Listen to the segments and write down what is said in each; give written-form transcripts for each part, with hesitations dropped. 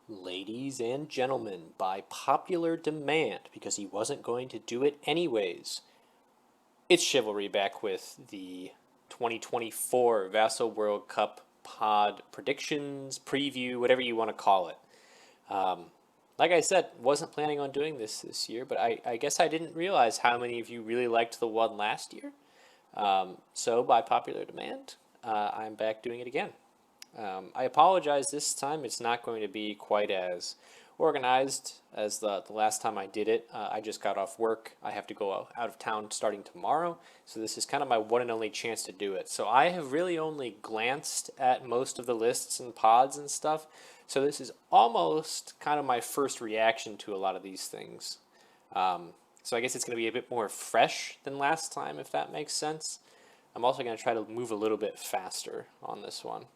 Ladies and gentlemen, by popular demand, because he wasn't going to do it anyways, it's Chivalry back with the 2024 Vassal World Cup pod predictions, preview, whatever you want to call it. Um, like I said, wasn't planning on doing this year, but I guess I didn't realize how many of you really liked the one last year. So, by popular demand, I'm back doing it again. I apologize this time. It's not going to be quite as organized as the last time I did it. I just got off work. I have to go out of town starting tomorrow. So this is kind of my one and only chance to do it. So I have really only glanced at most of the lists and pods and stuff. So this is almost kind of my first reaction to a lot of these things. So I guess it's going to be a bit more fresh than last time, if that makes sense. I'm also going to try to move a little bit faster on this one.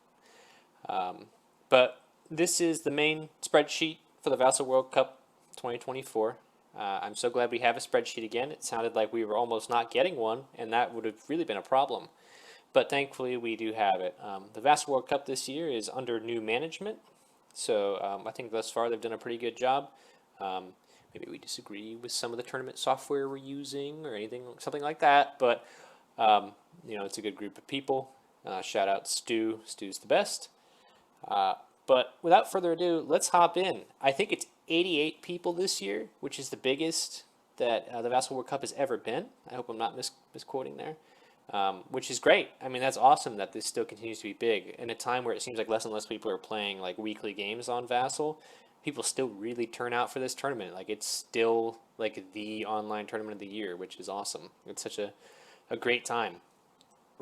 But this is the main spreadsheet for the Vassal World Cup 2024. I'm so glad we have a spreadsheet again. It sounded like we were almost not getting one, and that would have really been a problem. But thankfully, we do have it. The Vassal World Cup this year is under new management, so I think thus far they've done a pretty good job. Maybe we disagree with some of the tournament software we're using or anything, something like that, but it's a good group of people. Shout out Stu. Stu's the best. But without further ado, let's hop in. I think it's 88 people this year, which is the biggest that the Vassal World Cup has ever been. I hope I'm not misquoting there, which is great. I mean, that's awesome that this still continues to be big. In a time where it seems like less and less people are playing like weekly games on Vassal, people still really turn out for this tournament. Like, it's still like the online tournament of the year, which is awesome. It's such a great time.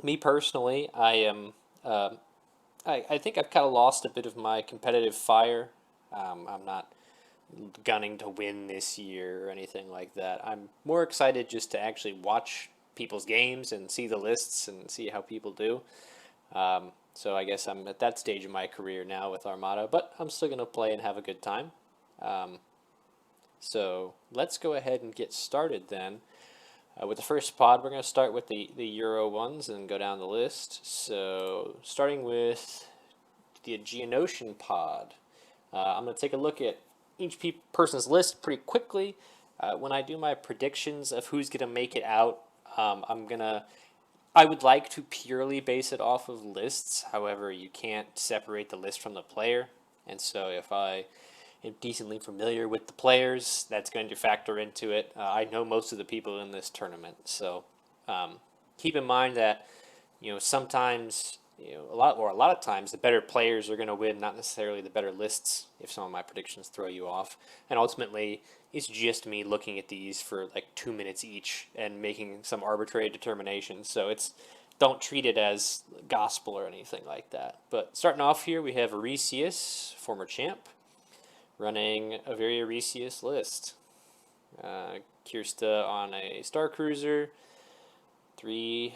Me personally, I am I think I've kind of lost a bit of my competitive fire. I'm not gunning to win this year or anything like that. I'm more excited just to actually watch people's games and see the lists and see how people do. So I guess I'm at that stage of my career now with Armada, but I'm still going to play and have a good time. Um, so let's go ahead and get started then. With the first pod, we're going to start with the Euro ones and go down the list. So, starting with the Aegean and Ocean pod, I'm going to take a look at each person's list pretty quickly. When I do my predictions of who's going to make it out, I would like to purely base it off of lists. However, you can't separate the list from the player. And so if I am decently familiar with the players, that's going to factor into it. I know most of the people in this tournament, so keep in mind that sometimes a lot of times the better players are going to win, not necessarily the better lists. If some of my predictions throw you off, and ultimately it's just me looking at these for like 2 minutes each and making some arbitrary determinations. So don't treat it as gospel or anything like that. But starting off here, we have Aresius, former champ, running a very Aresius list. Kirsta on a Star Cruiser, 3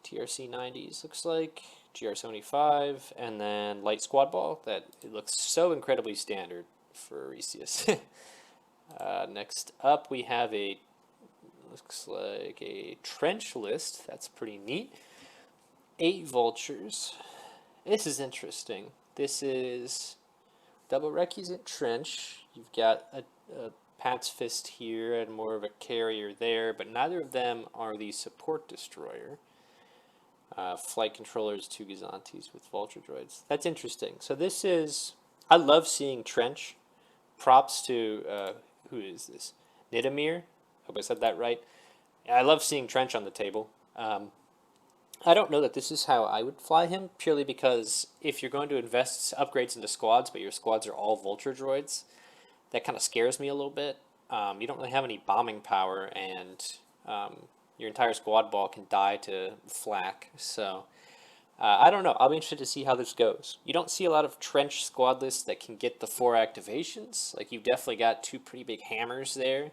TRC 90s looks like, GR 75, and then light squad ball. That it looks so incredibly standard for Aresius. Next up, we have looks like a trench list. That's pretty neat. 8 vultures. This is interesting. This is double requisite trench. You've got a Pat's Fist here and more of a carrier there, but neither of them are the support destroyer. Flight controllers, 2 Zantos with vulture droids. That's interesting. So I love seeing trench. Props to, who is this? Nidamir? Hope I said that right. I love seeing trench on the table. I don't know that this is how I would fly him, purely because if you're going to invest upgrades into squads, but your squads are all vulture droids, that kind of scares me a little bit. You don't really have any bombing power, and your entire squad ball can die to flak. So I don't know. I'll be interested to see how this goes. You don't see a lot of trench squad lists that can get the 4 activations. Like, you've definitely got 2 pretty big hammers there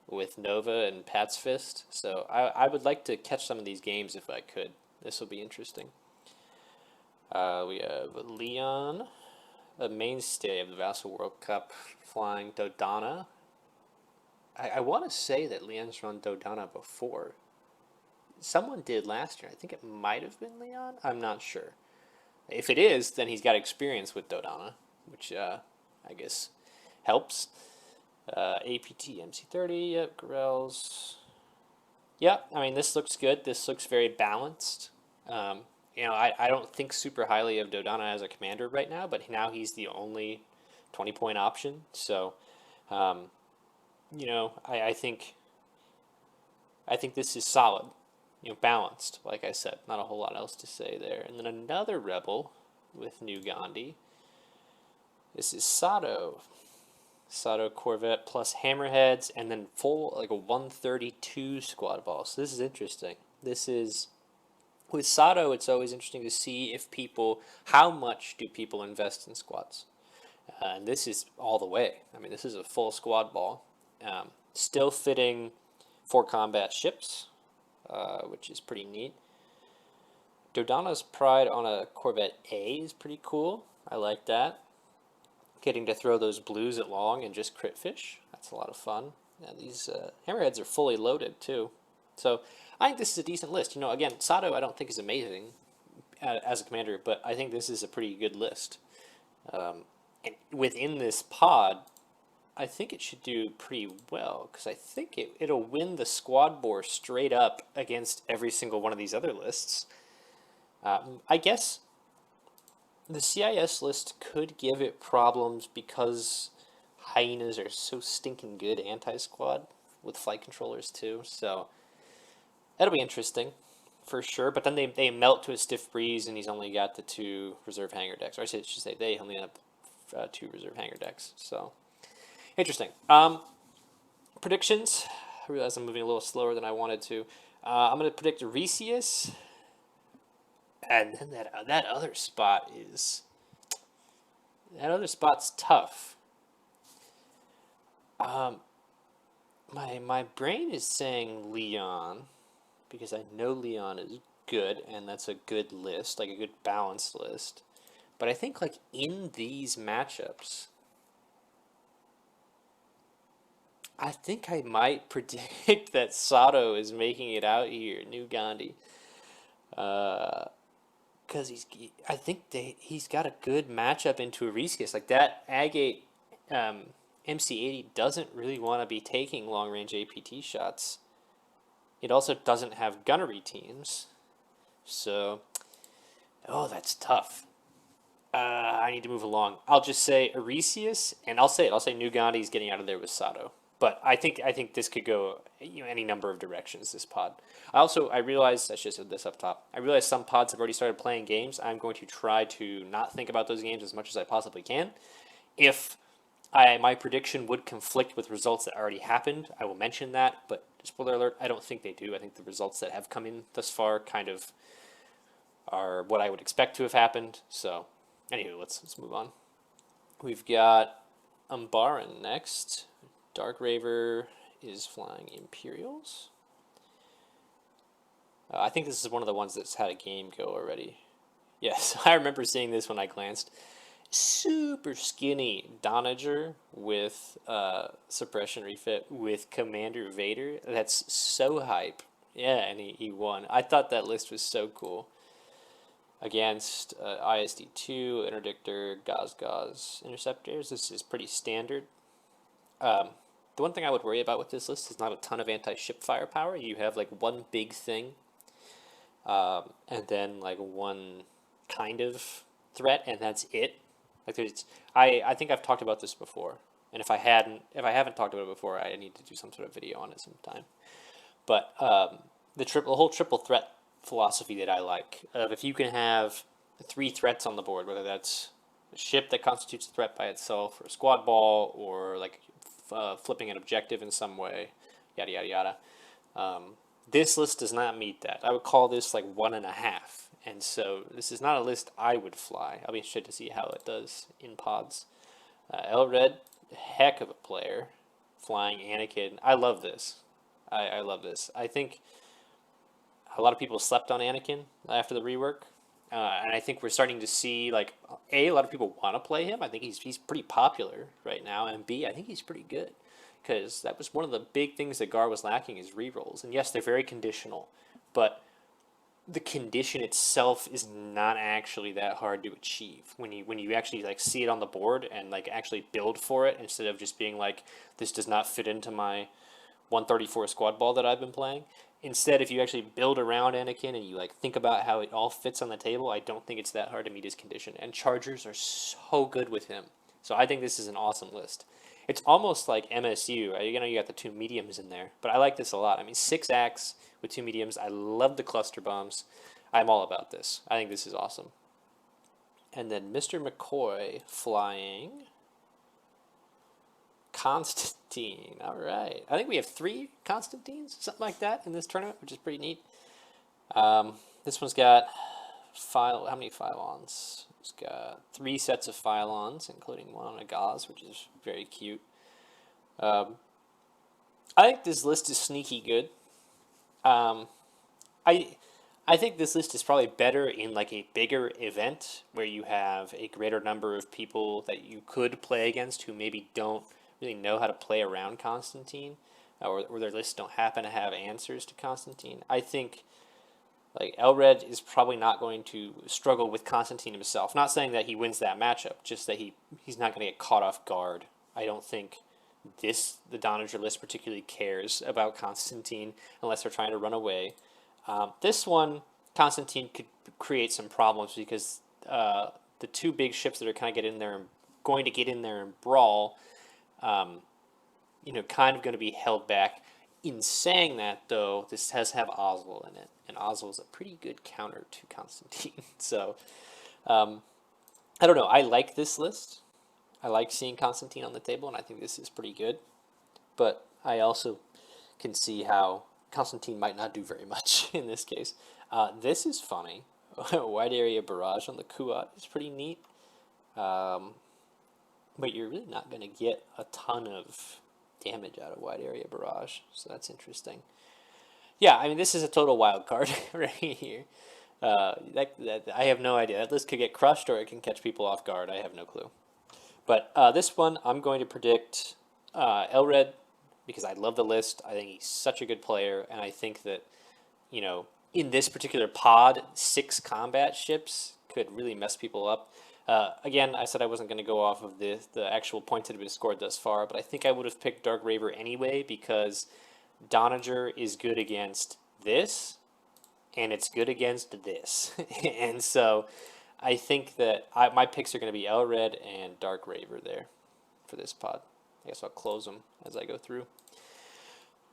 with Nova and Pat's Fist. So I would like to catch some of these games if I could. This will be interesting. We have Leon, a mainstay of the Vassal World Cup, flying Dodana. I want to say that Leon's run Dodana before. Someone did last year. I think it might have been Leon. I'm not sure. If it is, then he's got experience with Dodana, which I guess helps. APT MC30, yep, Grells. Yep, I mean, this looks good. This looks very balanced. You know, I don't think super highly of Dodonna as a commander right now, but now he's the only 20-point option. So, you know, I think this is solid. You know, balanced, like I said. Not a whole lot else to say there. And then another Rebel with New Gandhi. This is Sato. Sato Corvette plus Hammerheads, and then full, like a 132 squad ball. So this is interesting. This is, with Sato, it's always interesting to see if people, how much do people invest in squads? And this is all the way. I mean, this is a full squad ball. Still fitting 4 combat ships, which is pretty neat. Dodonna's Pride on a Corvette A is pretty cool. I like that. Getting to throw those blues at long and just crit fish. That's a lot of fun. And these Hammerheads are fully loaded, too. So I think this is a decent list. You know, again, Sato I don't think is amazing as a commander, but I think this is a pretty good list. And within this pod, I think it should do pretty well, because I think it'll win the squad bore straight up against every single one of these other lists. I guess the CIS list could give it problems because hyenas are so stinking good anti-squad with flight controllers too. So that'll be interesting for sure. But then they melt to a stiff breeze, and he's only got the 2 reserve hangar decks. Or I should say they only have 2 reserve hangar decks. So interesting. Predictions. I realize I'm moving a little slower than I wanted to. I'm going to predict Resius. And then that other spot is... That other spot's tough. My brain is saying Leon, because I know Leon is good, and that's a good list, like a good balanced list. But I think, like, in these matchups, I think I might predict that Sato is making it out here, New Gandhi. Because I think he's got a good matchup into Arisius. Like, that Agate MC80 doesn't really want to be taking long-range APT shots. It also doesn't have gunnery teams. So, oh, that's tough. I need to move along. I'll just say Arisius, and I'll say New Gandhi's getting out of there with Sato. But I think this could go any number of directions, this pod. I realize, I should have said this up top, I realize some pods have already started playing games. I'm going to try to not think about those games as much as I possibly can. If my prediction would conflict with results that already happened, I will mention that. But spoiler alert, I don't think they do. I think the results that have come in thus far kind of are what I would expect to have happened. So, anywho, let's move on. We've got Umaran next. Dark Raver is flying Imperials. I think this is one of the ones that's had a game go already. Yes, I remember seeing this when I glanced. Super skinny Donager with suppression refit with Commander Vader. That's so hype. Yeah, and he won. I thought that list was so cool. Against ISD2, Interdictor, Gaz, Interceptors. This is pretty standard. The one thing I would worry about with this list is not a ton of anti-ship firepower. You have like one big thing, and then like one kind of threat, and that's it. Like I think I've talked about this before, and if I haven't talked about it before, I need to do some sort of video on it sometime. But the whole triple threat philosophy that I like, if you can have 3 threats on the board, whether that's a ship that constitutes a threat by itself, or a squad ball, or like flipping an objective in some way, yada yada yada. This list does not meet that. I would call this like 1.5, and so this is not a list I would fly. I'll be interested to see how it does in pods. Elred, heck of a player, flying Anakin. I love this. I love this. I think a lot of people slept on Anakin after the rework. And I think we're starting to see, like, A, lot of people want to play him. I think he's pretty popular right now. And B, I think he's pretty good. Because that was one of the big things that Gar was lacking is rerolls. And yes, they're very conditional. But the condition itself is not actually that hard to achieve when you actually like see it on the board and like actually build for it instead of just being like, this does not fit into my 134 squad ball that I've been playing. Instead, if you actually build around Anakin and you like think about how it all fits on the table, I don't think it's that hard to meet his condition. And Chargers are so good with him, so I think this is an awesome list. It's almost like MSU. You know, you got the two mediums in there, but I like this a lot. I mean, 6 acts with 2 mediums. I love the cluster bombs. I'm all about this. I think this is awesome. And then Mr. McCoy flying Constantine. All right. I think we have 3 Constantines, something like that, in this tournament, which is pretty neat. This one's got how many Phylons? It's got 3 sets of Phylons, including one on a gauze, which is very cute. I think this list is sneaky good. I think this list is probably better in like a bigger event where you have a greater number of people that you could play against who maybe don't really know how to play around Constantine, or their lists don't happen to have answers to Constantine. I think like Elred is probably not going to struggle with Constantine himself. Not saying that he wins that matchup, just that he's not going to get caught off guard. I don't think the Donager list particularly cares about Constantine unless they're trying to run away. This one, Constantine could create some problems because the 2 big ships that are kind of going to get in there and brawl, kind of going to be held back. In saying that, though, this does have Oswald in it, and Oswald is a pretty good counter to Constantine. So, I don't know. I like this list. I like seeing Constantine on the table, and I think this is pretty good. But I also can see how Constantine might not do very much in this case. This is funny. Wide area barrage on the Kuat is pretty neat. But you're really not going to get a ton of damage out of wide area barrage, so that's interesting. Yeah, I mean, this is a total wild card right here. I have no idea. That list could get crushed or it can catch people off guard. I have no clue. But this one, I'm going to predict Elred because I love the list. I think he's such a good player, and I think that, in this particular pod, 6 combat ships could really mess people up. Again, I said I wasn't going to go off of the actual points that have been scored thus far, but I think I would have picked Dark Raver anyway because Donager is good against this, and it's good against this. And so I think that my picks are going to be Elred and Dark Raver there for this pod. I guess I'll close them as I go through.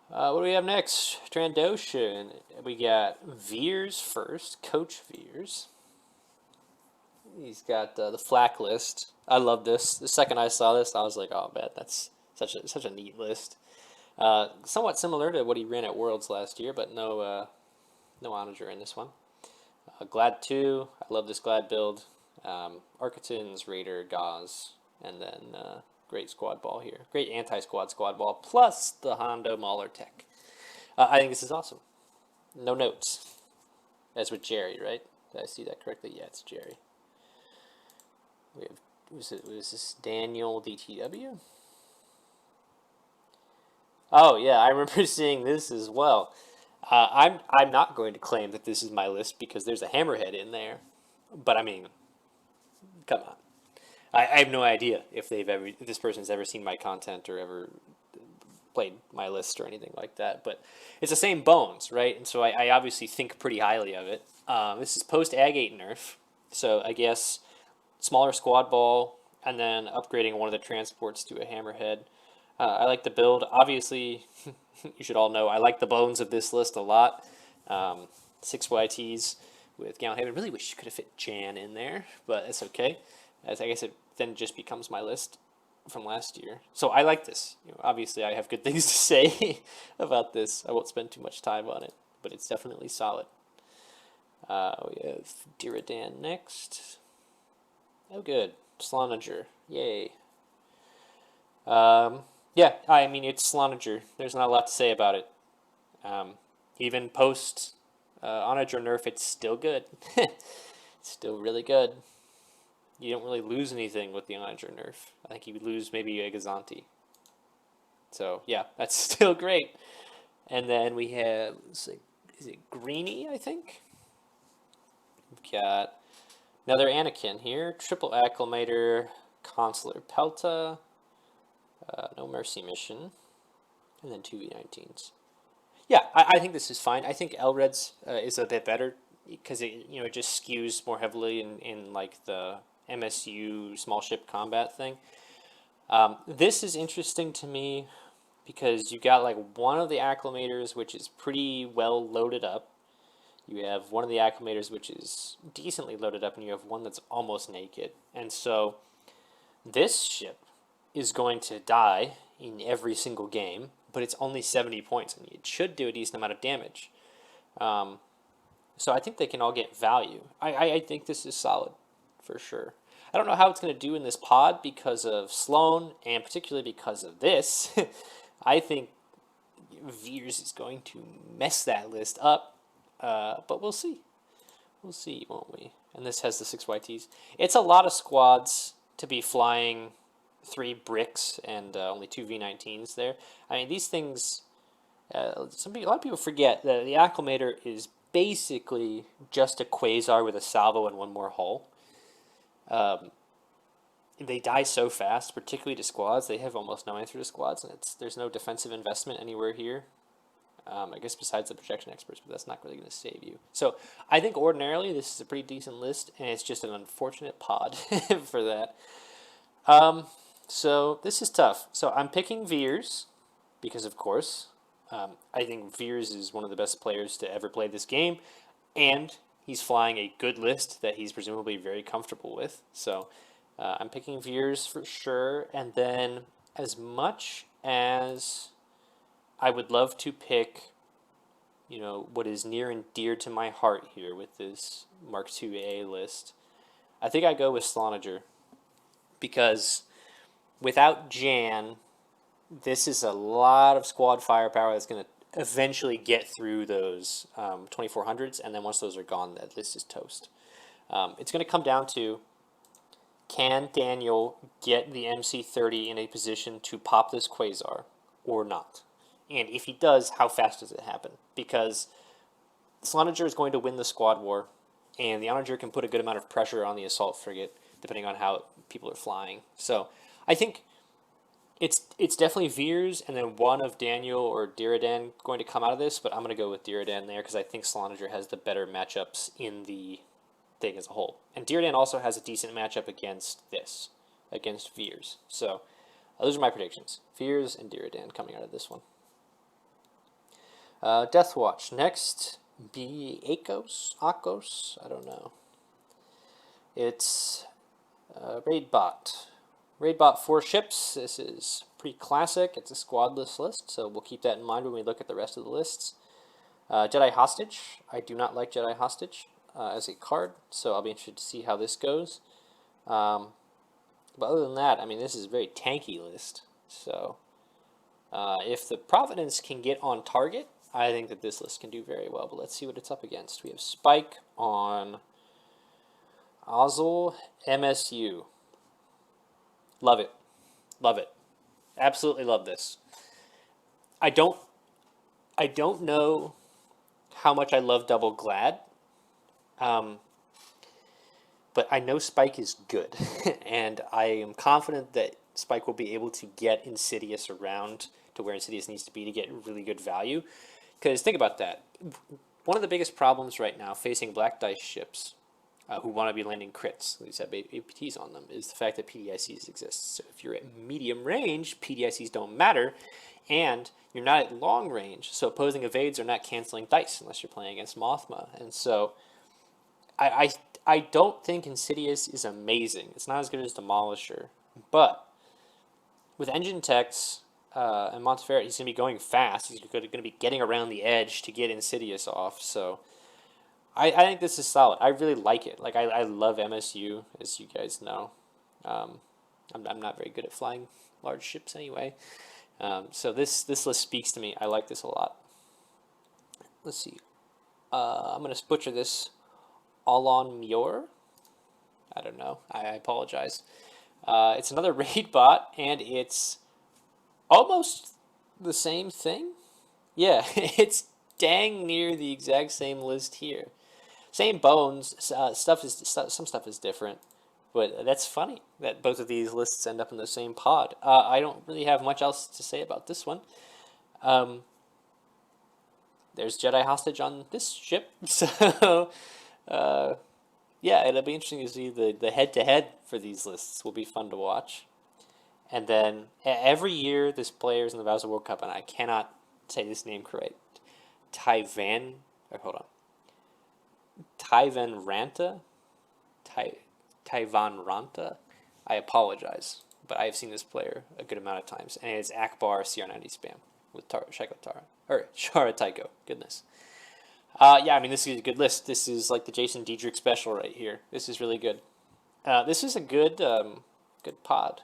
What do we have next? Trandoshan. We got Veers first, Coach Veers. He's got the flak list. I love this. The second I saw this, I was like, oh, man, that's such a neat list. Somewhat similar to what he ran at Worlds last year, but no Onager in this one. Glad 2. I love this Glad build. Architons, Raider, Gauze, and then great squad ball here. Great anti-squad squad ball, plus the Hondo Mauler tech. I think this is awesome. No notes. That's with Jerry, right? Did I see that correctly? Yeah, it's Jerry. We have, was this Daniel DTW? Oh yeah, I remember seeing this as well. I'm not going to claim that this is my list because there's a hammerhead in there, but I mean, come on. I have no idea if this person's ever seen my content or ever played my list or anything like that. But it's the same bones, right? And so I obviously think pretty highly of it. This is post Agate nerf, so I guess smaller squad ball and then upgrading one of the transports to a hammerhead. I like the build. Obviously, you should all know I like the bones of this list a lot. 6 YTs with Gallant. I really wish you could have fit Jan in there, but it's okay. As I guess it then just becomes my list from last year. So I like this. Obviously, I have good things to say about this. I won't spend too much time on it, but it's definitely solid. We have Diradan next. Oh, good. Slanager. Yay. Yeah, I mean, it's Slanager. There's not a lot to say about it. Even post Onager nerf, it's still good. It's still really good. You don't really lose anything with the Onager nerf. I think you would lose maybe a Gazanti. So, yeah, that's still great. And then we have, is it Greeny, I think? got another Anakin here, triple acclimator, consular Pelta, no mercy mission, and then 2 V19s. Yeah, I think this is fine. I think Elred's is a bit better because it just skews more heavily in like the MSU small ship combat thing. This is interesting to me because you got like one of the acclimators which is pretty well loaded up. You have one of the acclimators which is decently loaded up, and you have one that's almost naked. And so this ship is going to die in every single game, but it's only 70 points, and it should do a decent amount of damage. So I think they can all get value. I think this is solid, for sure. I don't know how it's going to do in this pod because of Sloan, and particularly because of this. I think Veers is going to mess that list up, but we'll see. We'll see, won't we? And this has the 6 YTs. It's a lot of squads to be flying 3 bricks and only 2 V19s there. I mean, these things, a lot of people forget that the acclimator is basically just a quasar with a salvo and one more hull. They die so fast, particularly to squads. They have almost no answer to squads, and there's no defensive investment anywhere here. I guess besides the projection experts, but that's not really going to save you. So I think ordinarily this is a pretty decent list, and it's just an unfortunate pod for that. So this is tough. So I'm picking Veers because, of course, I think Veers is one of the best players to ever play this game, and he's flying a good list that he's presumably very comfortable with. So I'm picking Veers for sure, and then as much as I would love to pick, what is near and dear to my heart here with this Mark IIA list, I think I go with Slanager, because without Jan, this is a lot of squad firepower that's going to eventually get through those 2400s, and then once those are gone, that list is toast. It's going to come down to, can Daniel get the MC30 in a position to pop this Quasar or not? And if he does, how fast does it happen? Because Slanager is going to win the squad war, and the Onager can put a good amount of pressure on the assault frigate, depending on how people are flying. So I think it's definitely Veers, and then one of Daniel or Diradan going to come out of this, but I'm going to go with Diradan there, because I think Slanager has the better matchups in the thing as a whole. And Diradan also has a decent matchup against Veers. So those are my predictions. Veers and Diradan coming out of this one. Deathwatch. Next, be Akos? I don't know. It's Raidbot. Raidbot 4 ships. This is pretty classic. It's a squadless list, so we'll keep that in mind when we look at the rest of the lists. Jedi Hostage. I do not like Jedi Hostage as a card, so I'll be interested to see how this goes. But other than that, I mean, this is a very tanky list. So if the Providence can get on target, I think that this list can do very well. But let's see what it's up against. We have Spike on Ozzel MSU. Love it. Love it. Absolutely love this. I don't know how much I love Double Glad. But I know Spike is good, and I am confident that Spike will be able to get Insidious around to where Insidious needs to be to get really good value. Because think about that. One of the biggest problems right now facing Black Dice ships who want to be landing crits, these have APTs on them, is the fact that PDICs exist. So if you're at medium range, PDICs don't matter, and you're not at long range, so opposing evades are not canceling dice unless you're playing against Mothma. And so I don't think Insidious is amazing. It's not as good as Demolisher. But with engine techs and Monteferret, he's going to be going fast. He's going to be getting around the edge to get Insidious off. So I think this is solid. I really like it. Like I love MSU, as you guys know. I'm not very good at flying large ships anyway. So this list speaks to me. I like this a lot. Let's see. I'm going to butcher this. Alon Muir? I don't know. I apologize. It's another raid bot, and it's almost the same thing. Yeah, it's dang near the exact same list here. Same bones. Some stuff is different, but that's funny that both of these lists end up in the same pod. I don't really have much else to say about this one. There's Jedi hostage on this ship, so yeah, it'll be interesting to see the head-to-head for these lists. Will be fun to watch. And then every year, this player's in the Vassal World Cup, and I cannot say this name correct. Tyvan Ranta? Tyvan Ranta? I apologize, but I have seen this player a good amount of times, and it's Akbar CR90 spam with Shara Tycho. Goodness. Yeah, I mean, this is a good list. This is like the Jason Diedrich special right here. This is really good. This is a good pod.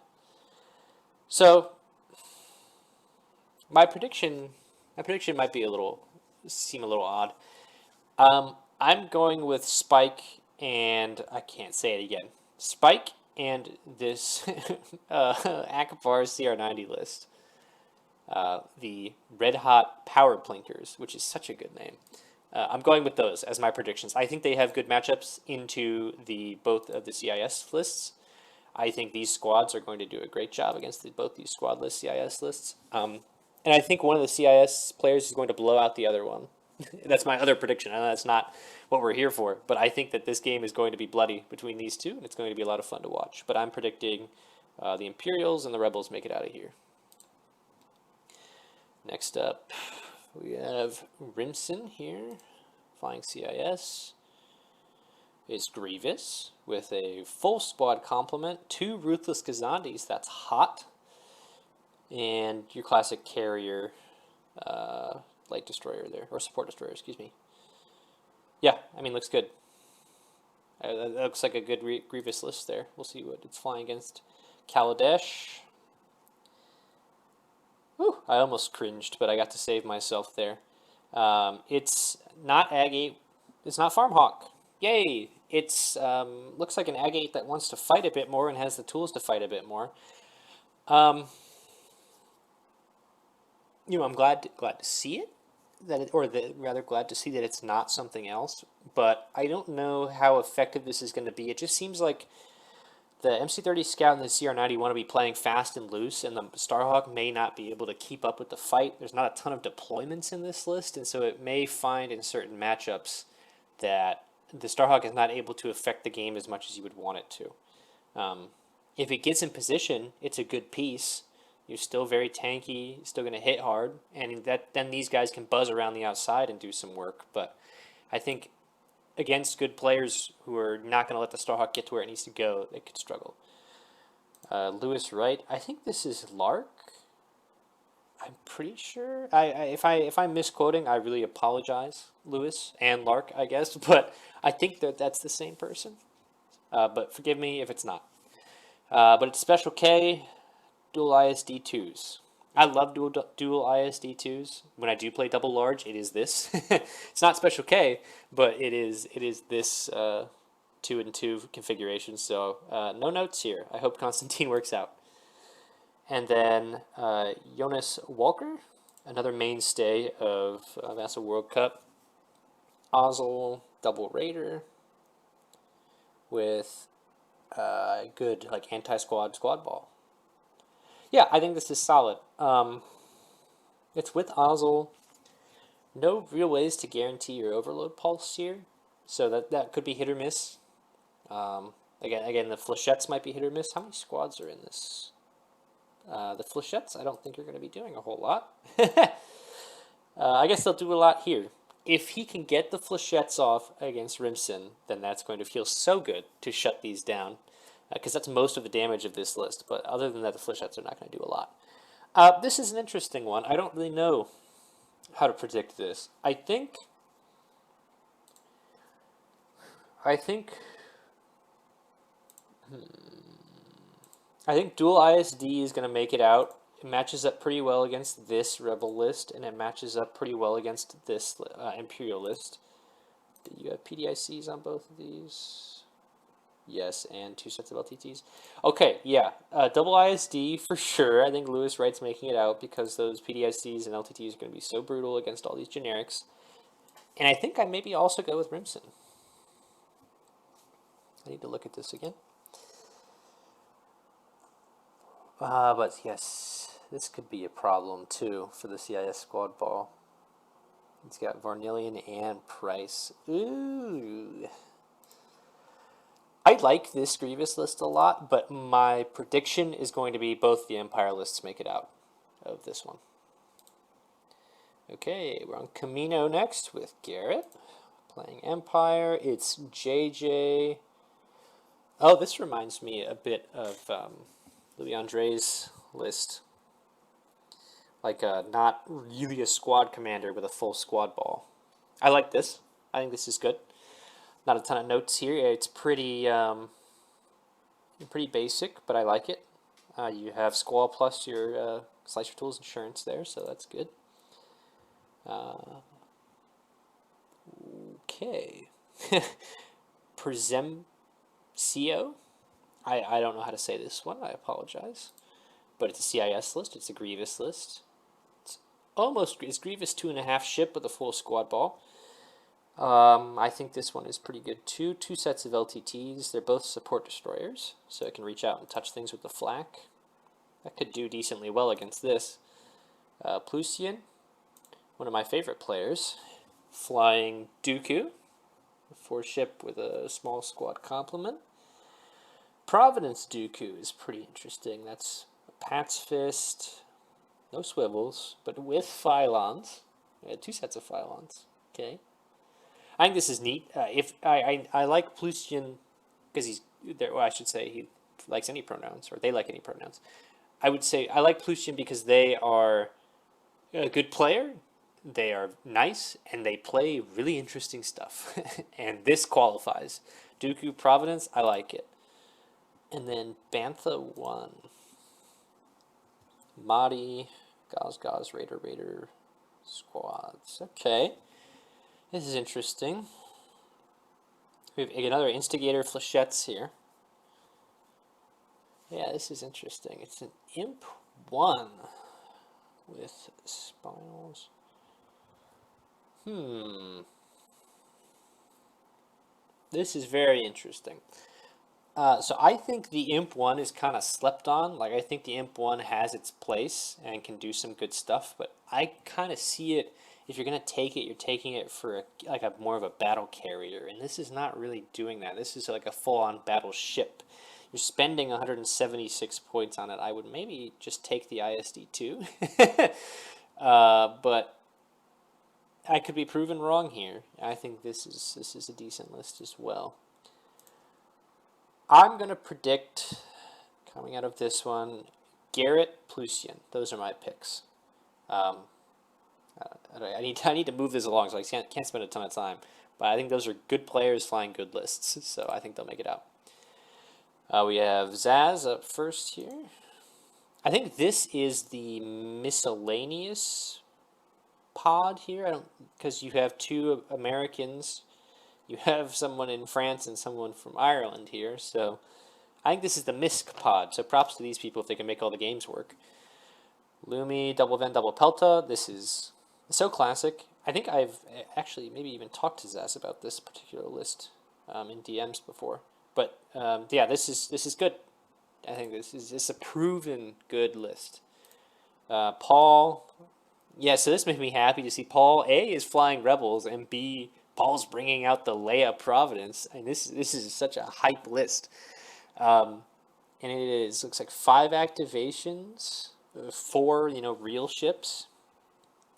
So, my prediction might be seem a little odd. I'm going with Spike, and I can't say it again. Spike and this Akbar CR90 list. The Red Hot Power Plinkers, which is such a good name. I'm going with those as my predictions. I think they have good matchups into both of the CIS lists. I think these squads are going to do a great job against both these squad list CIS lists. And I think one of the CIS players is going to blow out the other one. That's my other prediction. I know that's not what we're here for, but I think that this game is going to be bloody between these two, and it's going to be a lot of fun to watch. But I'm predicting the Imperials and the Rebels make it out of here. Next up, we have Rimson here, flying CIS. Is Grievous with a full squad complement, 2 Ruthless Kazandis, that's hot, and your classic carrier light destroyer there, or support destroyer, excuse me. Yeah, I mean, looks good. That looks like a good Grievous list there. We'll see what it's flying against. Kaladesh. Whew, I almost cringed, but I got to save myself there. It's not Agate, it's not Farmhawk. Yay! It's looks like an Agate that wants to fight a bit more and has the tools to fight a bit more. I'm glad to see it, rather glad to see that it's not something else. But I don't know how effective this is going to be. It just seems like the MC30 Scout and the CR90 want to be playing fast and loose, and the Starhawk may not be able to keep up with the fight. There's not a ton of deployments in this list, and so it may find in certain matchups that the Starhawk is not able to affect the game as much as you would want it to. If it gets in position, it's a good piece. You're still very tanky, still going to hit hard, and then these guys can buzz around the outside and do some work. But I think against good players who are not going to let the Starhawk get to where it needs to go, they could struggle. Lewis Wright, I think this is Lark. I'm pretty sure. If I'm misquoting, I really apologize, Lewis and Lark, I guess. But I think that's the same person. But forgive me if it's not. But it's Special K, dual ISD2s. I love dual ISD2s. When I do play double large, it is this. It's not Special K, but it is this 2-and-2 configuration. So no notes here. I hope Constantine works out. And then Jonas Walker, another mainstay of Vassal World Cup. Ozzel, double Raider with good anti-squad ball. Yeah, I think this is solid. It's with Ozzel. No real ways to guarantee your overload pulse here, so that could be hit or miss. Again, the flechettes might be hit or miss. How many squads are in this? The flechettes, I don't think are going to be doing a whole lot. I guess they'll do a lot here. If he can get the flechettes off against Rimson, then that's going to feel so good to shut these down, because that's most of the damage of this list. But other than that, the flechettes are not going to do a lot. This is an interesting one. I don't really know how to predict this. I think dual ISD is going to make it out. It matches up pretty well against this Rebel list, and it matches up pretty well against this Imperial list. Do you have PDICs on both of these? Yes, and 2 sets of LTTs. Okay, yeah, double ISD for sure. I think Lewis Wright's making it out because those PDICs and LTTs are going to be so brutal against all these generics. And I think I maybe also go with Rimson. I need to look at this again. But yes, this could be a problem too for the CIS squad ball. It's got Varnillion and Price. Ooh. I like this Grievous list a lot, but my prediction is going to be both the Empire lists make it out of this one. Okay, we're on Camino next with Garrett. Playing Empire. It's JJ. Oh, this reminds me a bit of Louis Andre's list. Like not really a squad commander with a full squad ball. I like this. I think this is good. Not a ton of notes here. It's pretty pretty basic, but I like it. You have Squall plus your Slicer Tools insurance there, so that's good. Okay. Presemcio. I don't know how to say this one. I apologize. But it's a CIS list. It's a Grievous list. It's Grievous 2.5 ship with a full squad ball. I think this one is pretty good too. 2 sets of LTTs. They're both support destroyers, so it can reach out and touch things with the flak. That could do decently well against this. Plusian, one of my favorite players, flying Dooku, a 4 ship with a small squad complement. Providence Dooku is pretty interesting. That's a Pat's Fist, no swivels, but with Phylons. 2 sets of Phylons. Okay. I think this is neat. If I like Plusian because he's there. Well, I should say he likes any pronouns, or they like any pronouns. I would say I like Plusian because they are a good player. They are nice, and they play really interesting stuff. And this qualifies. Dooku Providence, I like it. And then Bantha 1. Mahdi, Gaz, Raider, squads. Okay. This is interesting. We have another Instigator Flechettes here. Yeah, this is interesting. It's an Imp 1 with spinals. This is very interesting. So I think the Imp 1 is kind of slept on. Like, I think the Imp 1 has its place and can do some good stuff, but I kind of see it, if you're going to take it, you're taking it for a more of a battle carrier, and this is not really doing that. This is like a full-on battleship. You're spending 176 points on it. I would maybe just take the ISD-2. But I could be proven wrong here. I think this is a decent list as well. I'm going to predict, coming out of this one, Garrett, Plusian. Those are my picks. I need to move this along, so I can't spend a ton of time. But I think those are good players flying good lists, so I think they'll make it out. We have Zaz up first here. I think this is the miscellaneous pod here. Because you have 2 Americans. You have someone in France and someone from Ireland here, so I think this is the Misk pod, so props to these people if they can make all the games work. Lumi, Double Ven, Double Pelta, this is so classic. I think I've actually maybe even talked to Zaz about this particular list in DMs before. But yeah, this is good. I think this is a proven good list. Paul, yeah, so this made me happy to see Paul. A is flying Rebels, and B, Paul's bringing out the Leia Providence. And this is such a hype list. And it looks like 5 activations, 4 real ships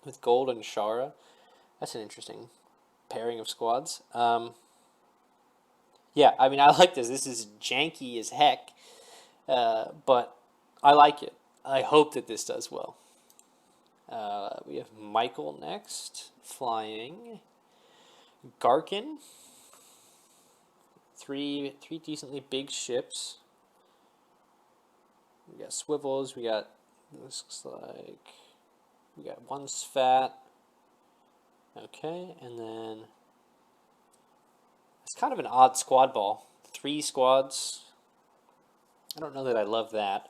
with Gold and Shara. That's an interesting pairing of squads. Yeah, I mean, I like this. This is janky as heck, but I like it. I hope that this does well. We have Michael next, flying Garkin. 3 decently big ships. We got swivels. We got, this looks like, we got 1 Svat. Okay, and then it's kind of an odd squad ball. 3 squads. I don't know that I love that.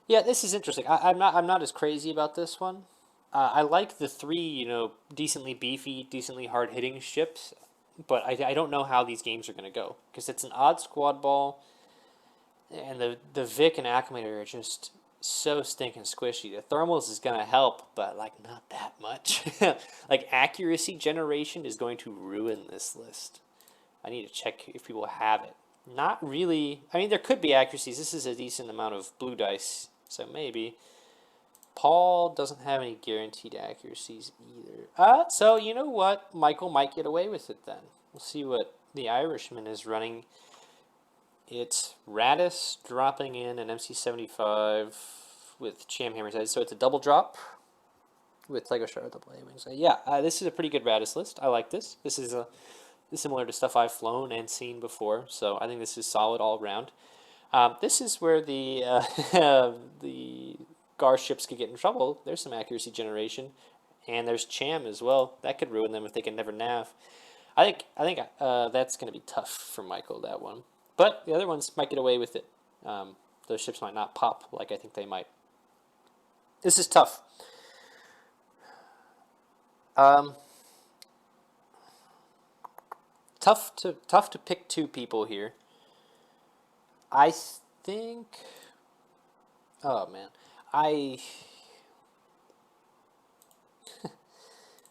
Yeah, this is interesting. I'm not as crazy about this one. I like the 3, decently beefy, decently hard-hitting ships. but I don't know how these games are going to go, because it's an odd squad ball, and the Vic and Acclimator are just so stinking squishy. The thermals is going to help, but like not that much. Like accuracy generation is going to ruin this list. I need to check if people have it. Not really. I mean, there could be accuracies. This is a decent amount of blue dice, so maybe. Paul doesn't have any guaranteed accuracies either. So you know what? Michael might get away with it then. We'll see what the Irishman is running. It's Radis dropping in an MC75 with Chamhammer's Head. So it's a double drop with Lego Star double A wings. Yeah, this is a pretty good Radis list. I like this. This is similar to stuff I've flown and seen before, so I think this is solid all around. This is where the the Gar ships could get in trouble. There's some accuracy generation, and there's Cham as well. That could ruin them if they can never nav. I think that's going to be tough for Michael, that one. But the other ones might get away with it. Those ships might not pop like I think they might. This is tough. Tough to pick two people here. I think. Oh man.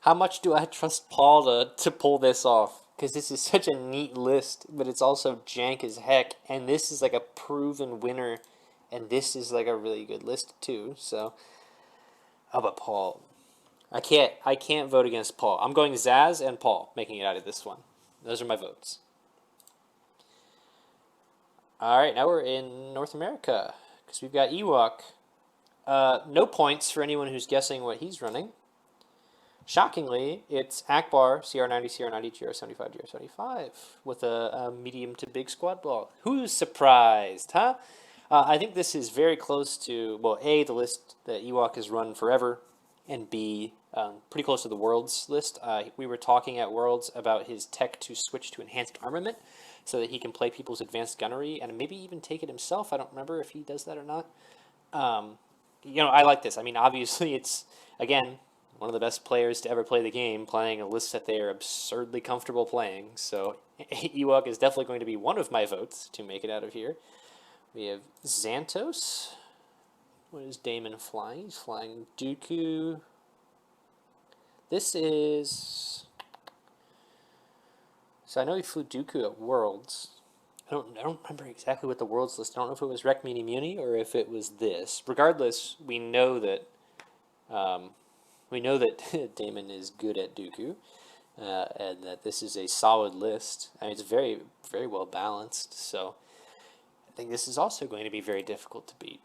How much do I trust Paul to pull this off? Because this is such a neat list, but it's also jank as heck, and this is like a proven winner, and this is like a really good list too. So, but Paul, I can't vote against Paul. I'm going Zaz and Paul making it out of this one. Those are my votes. All right, now we're in North America because we've got Ewok. No points for anyone who's guessing what he's running. Shockingly, it's Akbar, CR90, CR90, GR75, GR75 with a medium to big squad ball. Who's surprised, huh? I think this is very close to, well, A, the list that Ewok has run forever, and B, pretty close to the Worlds list. We were talking at Worlds about his tech to switch to enhanced armament so that he can play people's advanced gunnery and maybe even take it himself. I don't remember if he does that or not. I like this. I mean, obviously it's, again, one of the best players to ever play the game, playing a list that they are absurdly comfortable playing. So Ewok is definitely going to be one of my votes to make it out of here. We have Zantos. What is Damon flying? He's flying Dooku. This is... So I know he flew Dooku at Worlds. I don't remember exactly what the Worlds list. I don't know if it was Rec Mini Muni or if it was this. Regardless, we know that Damon is good at Dooku, and that this is a solid list. I mean, it's very, very well balanced. So I think this is also going to be very difficult to beat.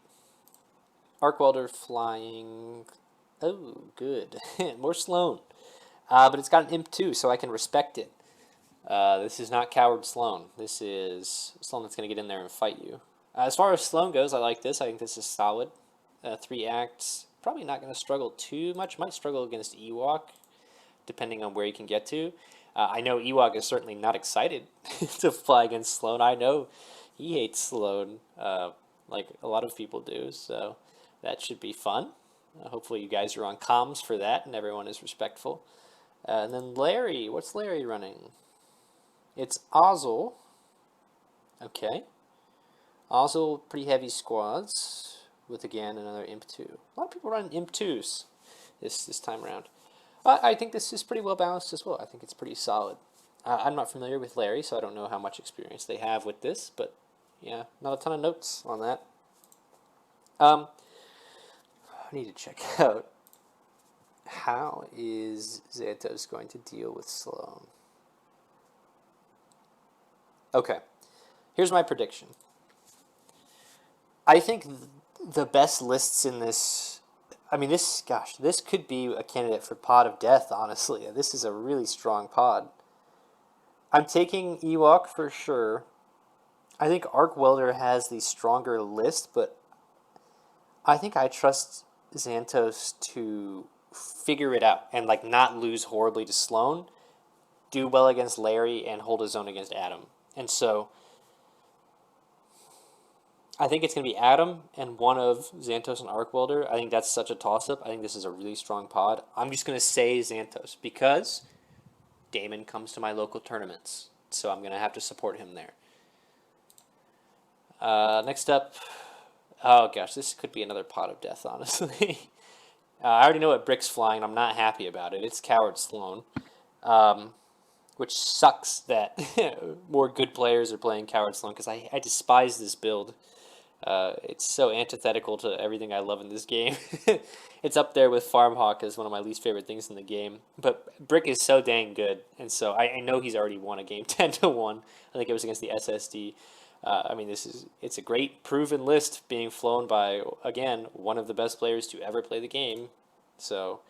Arc Welder flying. Oh, good. More Sloan. But it's got an imp too, so I can respect it. This is not Coward Sloan. This is Sloan that's going to get in there and fight you. As far as Sloan goes, I like this. I think this is solid. 3 acts. Probably not going to struggle too much. Might struggle against Ewok, depending on where you can get to. I know Ewok is certainly not excited to fly against Sloan. I know he hates Sloan, like a lot of people do. So that should be fun. Hopefully you guys are on comms for that and everyone is respectful. And then Larry. What's Larry running? It's Ozzel. Okay. Ozzel, pretty heavy squads. With, again, another Imp 2. A lot of people run Imp 2s this time around. I think this is pretty well balanced as well. I think it's pretty solid. I'm not familiar with Larry, so I don't know how much experience they have with this, but yeah, not a ton of notes on that. I need to check out how is Zantos going to deal with Sloan. Okay, here's my prediction. I think the best lists in this, I mean, this could be a candidate for Pod of Death, honestly. This is a really strong pod. I'm taking Ewok for sure. I think Arc Welder has the stronger list, but I think I trust Zantos to figure it out and, like, not lose horribly to Sloan, do well against Larry, and hold his own against Adam. And so I think it's going to be Adam and one of Zantos and Arc Welder. I think that's such a toss-up. I think this is a really strong pod. I'm just going to say Zantos because Damon comes to my local tournaments, so I'm going to have to support him there. Next up, oh gosh, this could be another pot of death, honestly. I already know what Brick's flying, and I'm not happy about it. It's Coward Sloan, which sucks that more good players are playing Coward Sloan, because I despise this build. It's so antithetical to everything I love in this game. It's up there with Farmhawk as one of my least favorite things in the game. But Brick is so dang good, and so I know he's already won a game 10-1. I think it was against the SSD. I mean, it's a great proven list being flown by, again, one of the best players to ever play the game. So,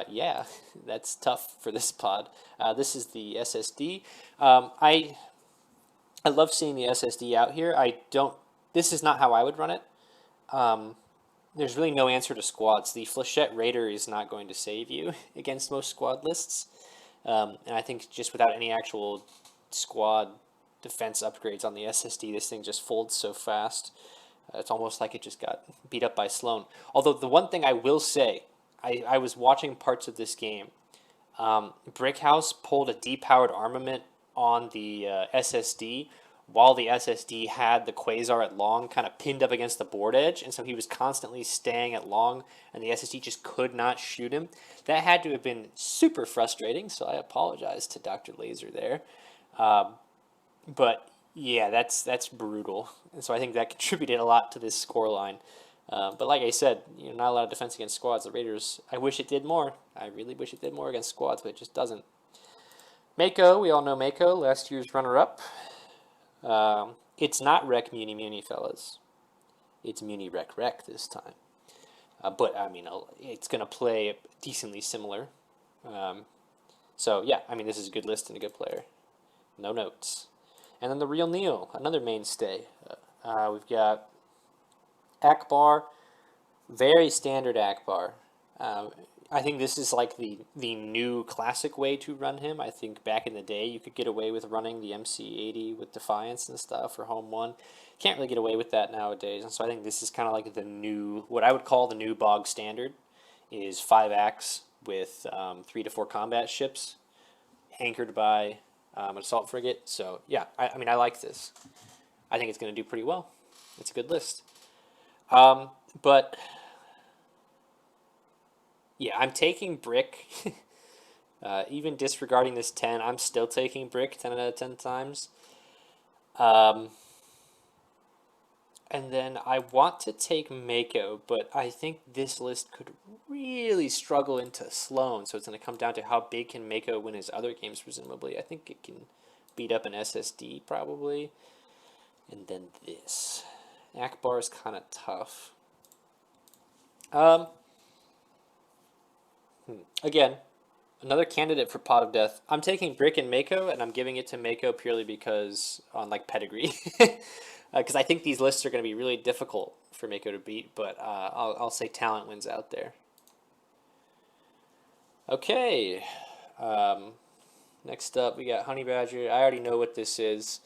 yeah, that's tough for this pod. This is the SSD. I love seeing the SSD out here. This is not how I would run it. There's really no answer to squads. The Flechette Raider is not going to save you against most squad lists. And I think just without any actual squad defense upgrades on the SSD, this thing just folds so fast. It's almost like it just got beat up by Sloan. Although the one thing I will say, I was watching parts of this game. Brickhouse pulled a depowered armament on the SSD, while the SSD had the Quasar at long kind of pinned up against the board edge, and so he was constantly staying at long, and the SSD just could not shoot him. That had to have been super frustrating, so I apologize to Dr. Laser there. But yeah, that's brutal, and so I think that contributed a lot to this scoreline. But like I said, not a lot of defense against squads. The Raiders, I wish it did more. I really wish it did more against squads, but it just doesn't. Mako, we all know Mako, last year's runner-up. It's not Rec Muni Muni, fellas. It's Muni Rec Rec this time. But, I mean, it's going to play decently similar. So, yeah, I mean, this is a good list and a good player. No notes. And then the Real Neo, another mainstay. We've got Akbar, very standard Akbar. I think this is like the new classic way to run him. I think back in the day you could get away with running the MC80 with Defiance and stuff for Home 1. Can't really get away with that nowadays, and so I think this is kind of like the new, what I would call the new bog standard, is 5 acts with 3 to 4 combat ships anchored by an assault frigate. So yeah, I mean, I like this. I think it's going to do pretty well. It's a good list. But yeah, I'm taking Brick. Even disregarding this 10, I'm still taking Brick 10 out of 10 times. And then I want to take Mako, but I think this list could really struggle into Sloan, so it's going to come down to how big can Mako win his other games, presumably. I think it can beat up an SSD, probably. And then this. Akbar is kind of tough. Again, another candidate for Pot of Death. I'm taking Brick and Mako, and I'm giving it to Mako purely because on like pedigree. Because I think these lists are going to be really difficult for Mako to beat, but I'll say talent wins out there. Okay. Next up, we got Honeybadger. I already know what this is.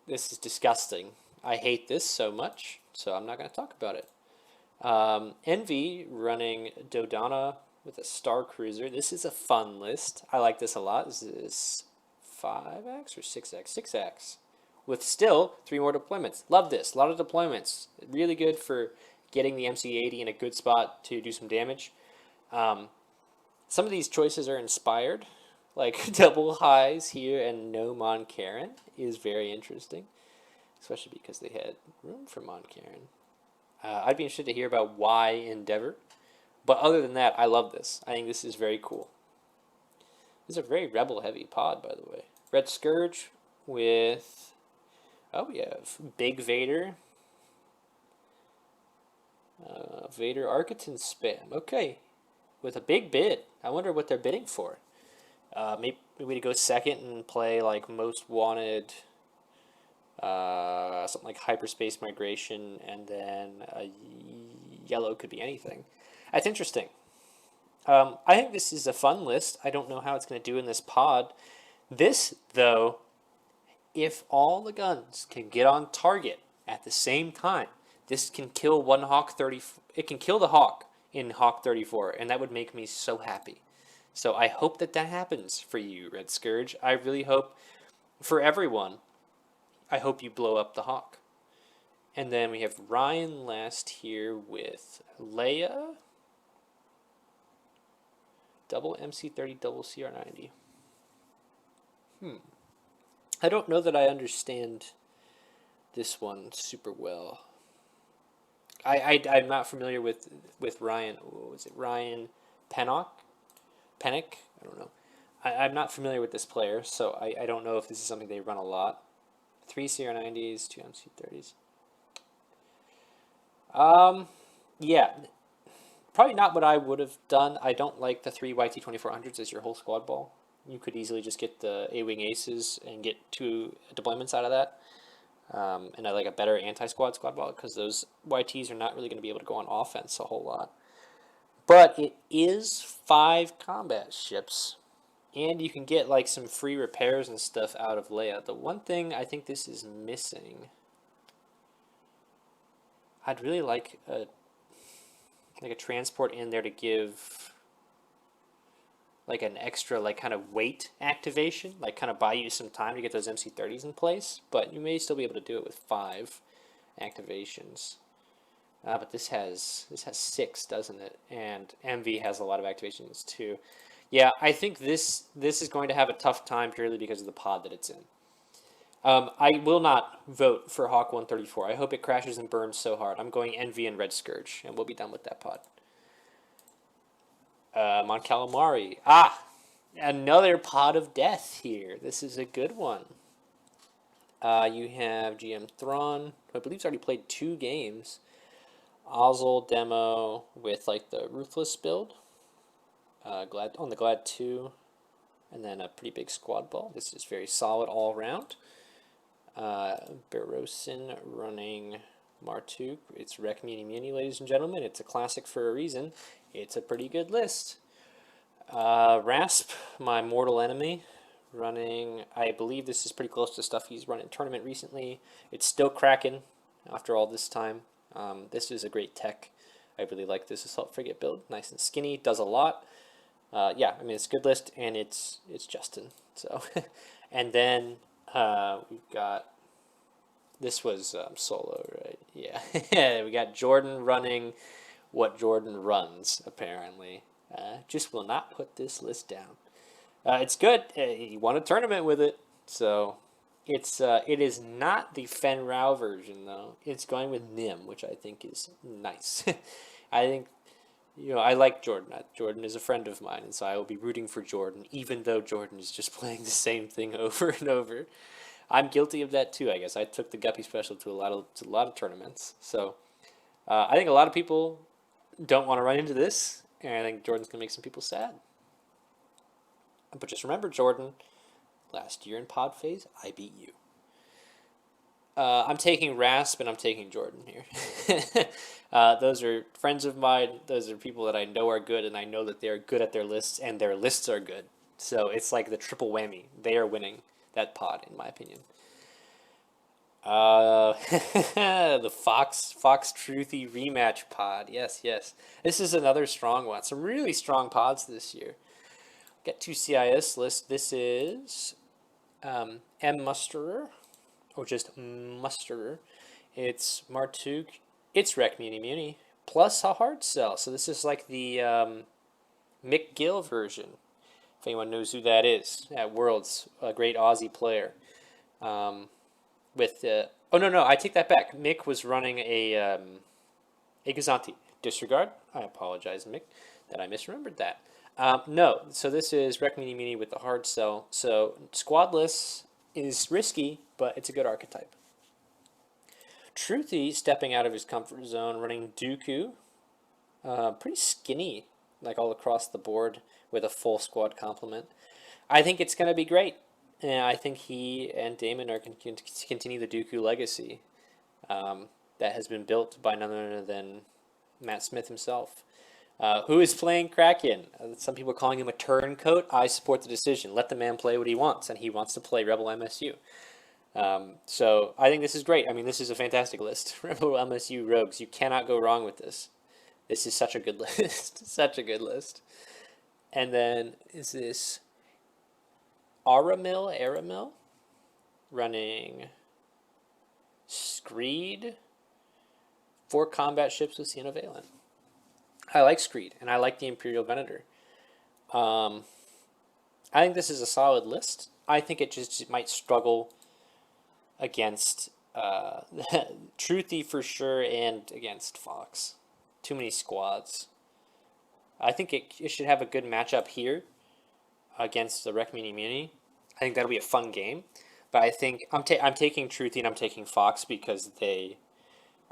This is disgusting. I hate this so much, so I'm not going to talk about it. Envy running Dodonna with a Star Cruiser. This is a fun list. I like this a lot. This is 5x or 6x? 6x. With still 3 more deployments. Love this. A lot of deployments. Really good for getting the MC80 in a good spot to do some damage. Some of these choices are inspired. Like double highs here and no Mon Calamari is very interesting. Especially because they had room for Mon Calamari. I'd be interested to hear about why Endeavor. But other than that, I love this. I think this is very cool. This is a very rebel-heavy pod, by the way. Red Scourge with... Oh, we have Big Vader. Vader Architon spam. Okay. With a big bid. I wonder what they're bidding for. Maybe to go second and play like Most Wanted... something like Hyperspace Migration, and then yellow could be anything. That's interesting. I think this is a fun list. I don't know how it's going to do in this pod. This, though, if all the guns can get on target at the same time, this can kill one Hawk 30. It can kill the Hawk in Hawk 34, and that would make me so happy. So I hope that that happens for you, Red Scourge. I really hope, for everyone, I hope you blow up the Hawk. And then we have Ryan last here with Leia. Double MC30, double CR90. I don't know that I understand this one super well. I'm not familiar with Ryan. What was it? Ryan Pennock? Pennick? I don't know. I'm not familiar with this player, so I don't know if this is something they run a lot. 3 CR90s, 2 MC30s. Yeah. Probably not what I would have done. I don't like the 3 YT2400s as your whole squad ball. You could easily just get the A-Wing Aces and get 2 deployments out of that. And I like a better anti-squad squad ball because those YTs are not really going to be able to go on offense a whole lot. But it is 5 combat ships, and you can get like some free repairs and stuff out of Leia. The one thing I think this is missing, I'd really like a transport in there to give like an extra like kind of weight activation, like kind of buy you some time to get those MC30s in place, but you may still be able to do it with 5 activations. But this has 6, doesn't it? And MV has a lot of activations too. Yeah, I think this is going to have a tough time purely because of the pod that it's in. I will not vote for Hawk 134. I hope it crashes and burns so hard. I'm going NV and Red Scourge, and we'll be done with that pod. Mon Calamari. Another pod of death here. This is a good one. You have GM Thrawn, who I believe has already played 2 games. Ozzel demo with like the Ruthless build. Glad on the Glad 2. And then a pretty big squad ball. This is very solid all around. Barosin running Martuk. It's Rec Muni Muni, ladies and gentlemen. It's a classic for a reason. It's a pretty good list. Rasp, my mortal enemy, running, I believe this is pretty close to stuff he's run in tournament recently. It's still cracking after all this time. This is a great tech. I really like this assault frigate build. Nice and skinny, does a lot. Yeah, I mean, it's a good list, and it's Justin. So, and then we've got, this was solo, right? Yeah. We got Jordan running what Jordan runs, apparently. Just will not put this list down. It's good. He won a tournament with it, so it is not the Fen Rao version, though. It's going with Nim, which I think is nice. I think, I like Jordan. Jordan is a friend of mine, and so I will be rooting for Jordan, even though Jordan is just playing the same thing over and over. I'm guilty of that too, I guess. I took the Guppy Special to a lot of tournaments, so I think a lot of people don't want to run into this, and I think Jordan's going to make some people sad. But just remember, Jordan, last year in pod phase, I beat you. I'm taking Rasp and I'm taking Jordan here. Those are friends of mine. Those are people that I know are good, and I know that they're good at their lists, and their lists are good. So it's like the triple whammy. They are winning that pod, in my opinion. The Fox Truthy rematch pod. Yes. This is another strong one. Some really strong pods this year. Got 2 CIS lists. This is M Musterer, or just Musterer. It's Martuk. It's Rec Muni Muni, plus a hard sell. So this is like the Mick Gill version, if anyone knows who that is. At Worlds, a great Aussie player. With oh no, I take that back. Mick was running a Gazanti. Disregard. I apologize, Mick, that I misremembered that. No, so this is Rec Muni Muni with the hard sell. So squadless is risky, but it's a good archetype. Truthy stepping out of his comfort zone, running Dooku. Pretty skinny, like all across the board, with a full squad complement. I think it's going to be great. And I think he and Damon are going to continue the Dooku legacy that has been built by none other than Matt Smith himself, who is playing Kraken. Some people are calling him a turncoat. I support the decision. Let the man play what he wants, and he wants to play Rebel MSU. So I think this is great. I mean, this is a fantastic list. Rebel MSU Rogues. You cannot go wrong with this. This is such a good list. Such a good list. And then is this Aramil running Screed, 4 combat ships with Xenovalent. I like Screed, and I like the Imperial Venator. I think this is a solid list. I think it might struggle against Truthy for sure and against Fox. Too many squads. I think it should have a good matchup here against the Requiem Immunity. I think that'll be a fun game. But I think I'm taking Truthy and I'm taking Fox because they,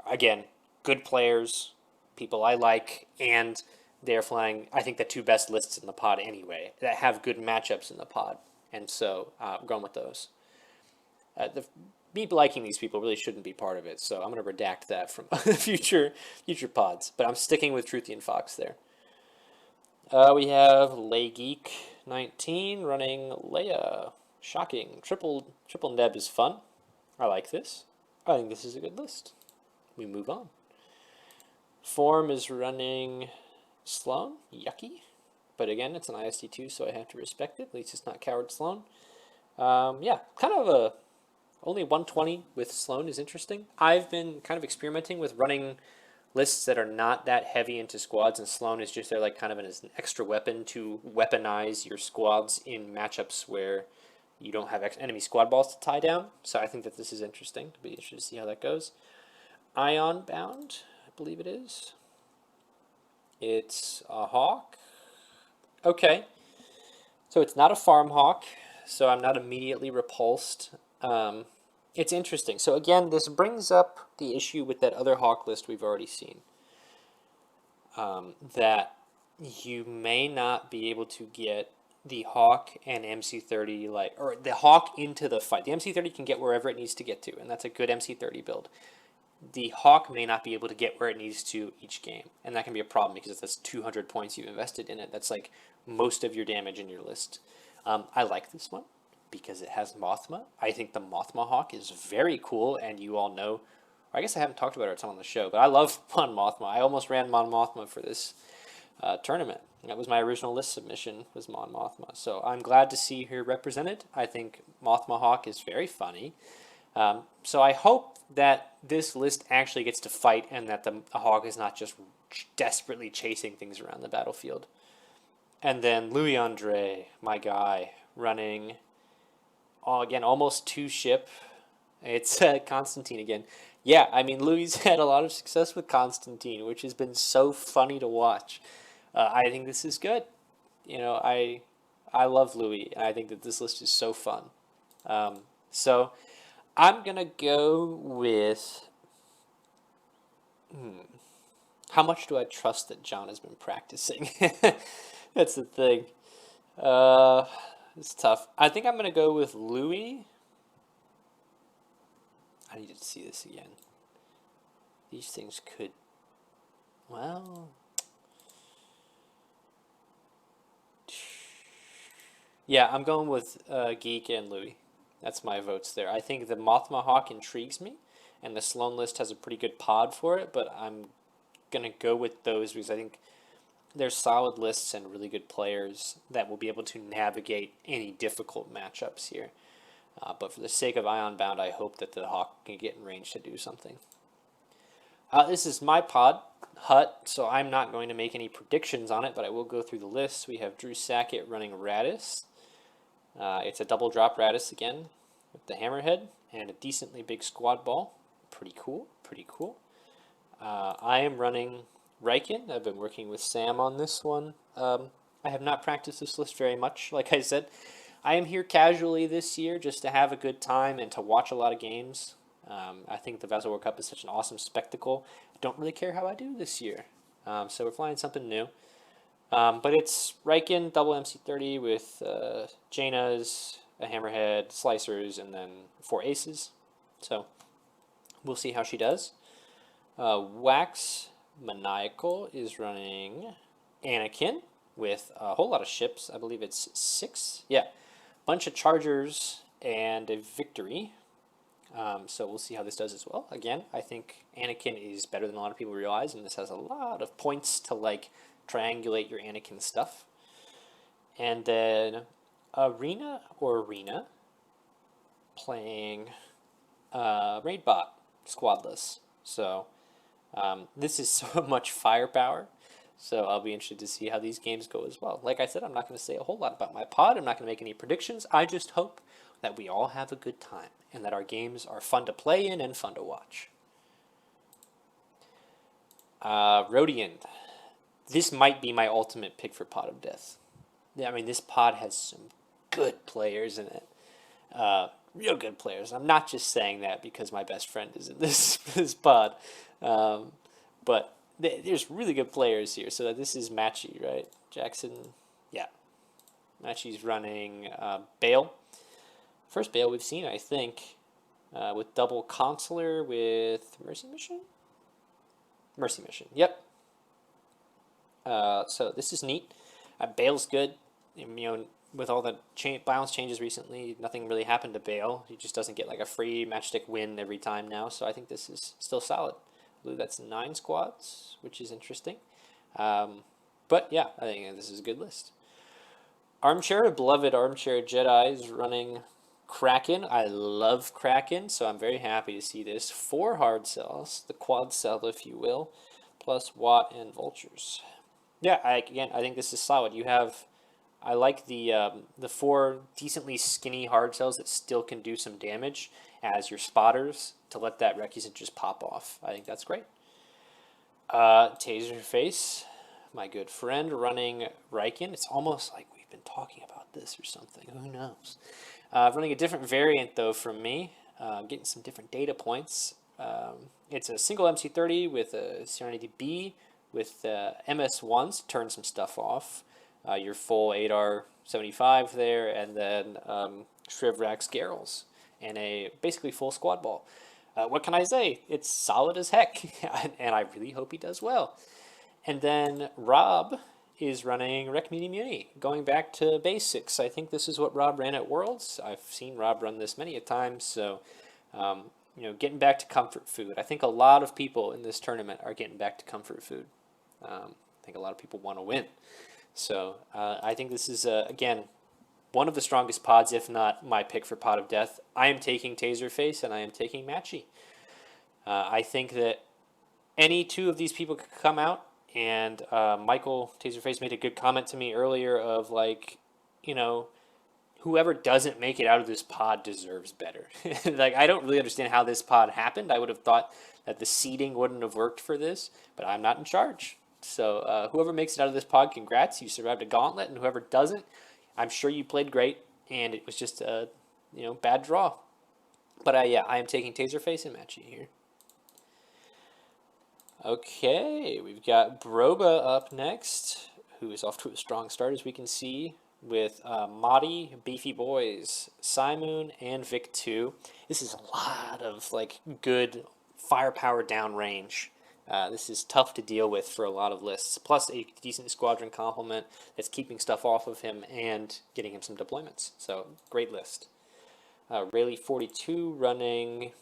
again, good players, people I like, and they're flying, I think, the 2 best lists in the pod anyway that have good matchups in the pod. And so I'm going with those. Me liking these people really shouldn't be part of it, so I'm going to redact that from future pods. But I'm sticking with Truthy and Fox there. We have Legeek 19 running Leia. Shocking. Triple Neb is fun. I like this. I think this is a good list. We move on. Form is running Sloan. Yucky. But again, it's an IST2, so I have to respect it. At least it's not Coward Sloan. Yeah, kind of only 120 with Sloan is interesting. I've been kind of experimenting with running lists that are not that heavy into squads, and Sloan is just there like kind of as an extra weapon to weaponize your squads in matchups where you don't have enemy squad balls to tie down. So I think that this is interesting. It'll be interesting to see how that goes. Ion Bound, I believe it is. It's a hawk. Okay. So it's not a farm hawk, so I'm not immediately repulsed. It's interesting. So again, this brings up the issue with that other hawk list we've already seen. That you may not be able to get the hawk and MC30 or the hawk into the fight. The MC30 can get wherever it needs to get to, and that's a good MC30 build. The hawk may not be able to get where it needs to each game, and that can be a problem because that's 200 points you've invested in it. That's like most of your damage in your list. I like this one because it has Mothma. I think the Mothma hawk is very cool, and you all know, or I guess I haven't talked about it a ton on the show, but I love Mon Mothma. I almost ran Mon Mothma for this tournament. That was my original list submission, was Mon Mothma. So I'm glad to see her represented. I think Mothma hawk is very funny. So I hope that this list actually gets to fight and that the hawk is not just desperately chasing things around the battlefield. And then Louis Andre, my guy, running, again, almost 2 ship. It's Constantine again. Yeah, I mean, Louis had a lot of success with Constantine, which has been so funny to watch. I think this is good. You know, I love Louis, and I think that this list is so fun. So I'm going to go with... How much do I trust that John has been practicing? That's the thing. It's tough. I think I'm going to go with Louis. I need to see this again. These things could... Well... Yeah, I'm going with Geek and Louis. That's my votes there. I think the Mothma Hawk intrigues me, and the Sloan list has a pretty good pod for it, but I'm going to go with those because I think they're solid lists and really good players that will be able to navigate any difficult matchups here. But for the sake of Ion Bound, I hope that the Hawk can get in range to do something. This is my pod, Hut, so I'm not going to make any predictions on it, but I will go through the list. We have Drew Sackett running Radis. It's a double drop Radis again with the Hammerhead and a decently big squad ball. Pretty cool, pretty cool. I am running Riken. I've been working with Sam on this one. I have not practiced this list very much, like I said. I am here casually this year just to have a good time and to watch a lot of games. I think the Vassal World Cup is such an awesome spectacle. I don't really care how I do this year. So we're flying something new. But it's Riken, double MC30 with Jaina's, a Hammerhead, Slicers, and then 4 Aces. So we'll see how she does. Wax Maniacal is running Anakin with a whole lot of ships. I believe it's 6. Yeah, bunch of Chargers and a Victory. So we'll see how this does as well. Again, I think Anakin is better than a lot of people realize, and this has a lot of points to like triangulate your Anakin stuff. And then Arena playing Raidbot squadless. So this is so much firepower. So I'll be interested to see how these games go as well. Like I said, I'm not going to say a whole lot about my pod. I'm not going to make any predictions. I just hope that we all have a good time and that our games are fun to play in and fun to watch. Rodian. This might be my ultimate pick for Pod of Death. I mean, this pod has some good players in it. Real good players. I'm not just saying that because my best friend is in this pod. But there's really good players here. So this is Matchy, right? Jackson, yeah. Matchy's running Bale. First Bale we've seen, I think, with double Consular with Mercy Mission? Mercy Mission, yep. So this is neat. Bale's good. You know, with all the balance changes recently, nothing really happened to Bale. He just doesn't get like a free matchstick win every time now. So I think this is still solid. I believe that's 9 squads, which is interesting. But yeah, I think this is a good list. Armchair, beloved Armchair Jedi is running Kraken. I love Kraken, so I'm very happy to see this. 4 hard cells, the quad cell, if you will, plus Watt and Vultures. Yeah, I think this is solid. You have, I like the 4 decently skinny hard cells that still can do some damage as your spotters to let that Requisite just pop off. I think that's great. Taserface, my good friend, running Riken. It's almost like we've been talking about this or something. Who knows? Running a different variant, though, from me. Getting some different data points. It's a single MC30 with a Serenity B with MS1s to turn some stuff off. Your full 8R75 there, and then Shrivrax Garrels, and a basically full squad ball. What can I say? It's solid as heck, and I really hope he does well. And then Rob is running Rec Muni Muni, going back to basics. I think this is what Rob ran at Worlds. I've seen Rob run this many a time, so getting back to comfort food. I think a lot of people in this tournament are getting back to comfort food. I think a lot of people want to win. So I think this is, again, one of the strongest pods, if not my pick for Pod of Death. I am taking Taserface, and I am taking Matchy. I think that any 2 of these people could come out, and Michael Taserface made a good comment to me earlier of, like, whoever doesn't make it out of this pod deserves better. Like, I don't really understand how this pod happened. I would have thought that the seeding wouldn't have worked for this, but I'm not in charge. So whoever makes it out of this pod, congrats. You survived a gauntlet, and whoever doesn't, I'm sure you played great, and it was just a bad draw. But I am taking Taserface and Matchy here. Okay, we've got Broba up next, who is off to a strong start, as we can see, with Madi, Beefy Boys, Simoon, and Vic2. This is a lot of good firepower downrange. This is tough to deal with for a lot of lists, plus a decent squadron complement that's keeping stuff off of him and getting him some deployments. So, great list. Rayleigh 42 running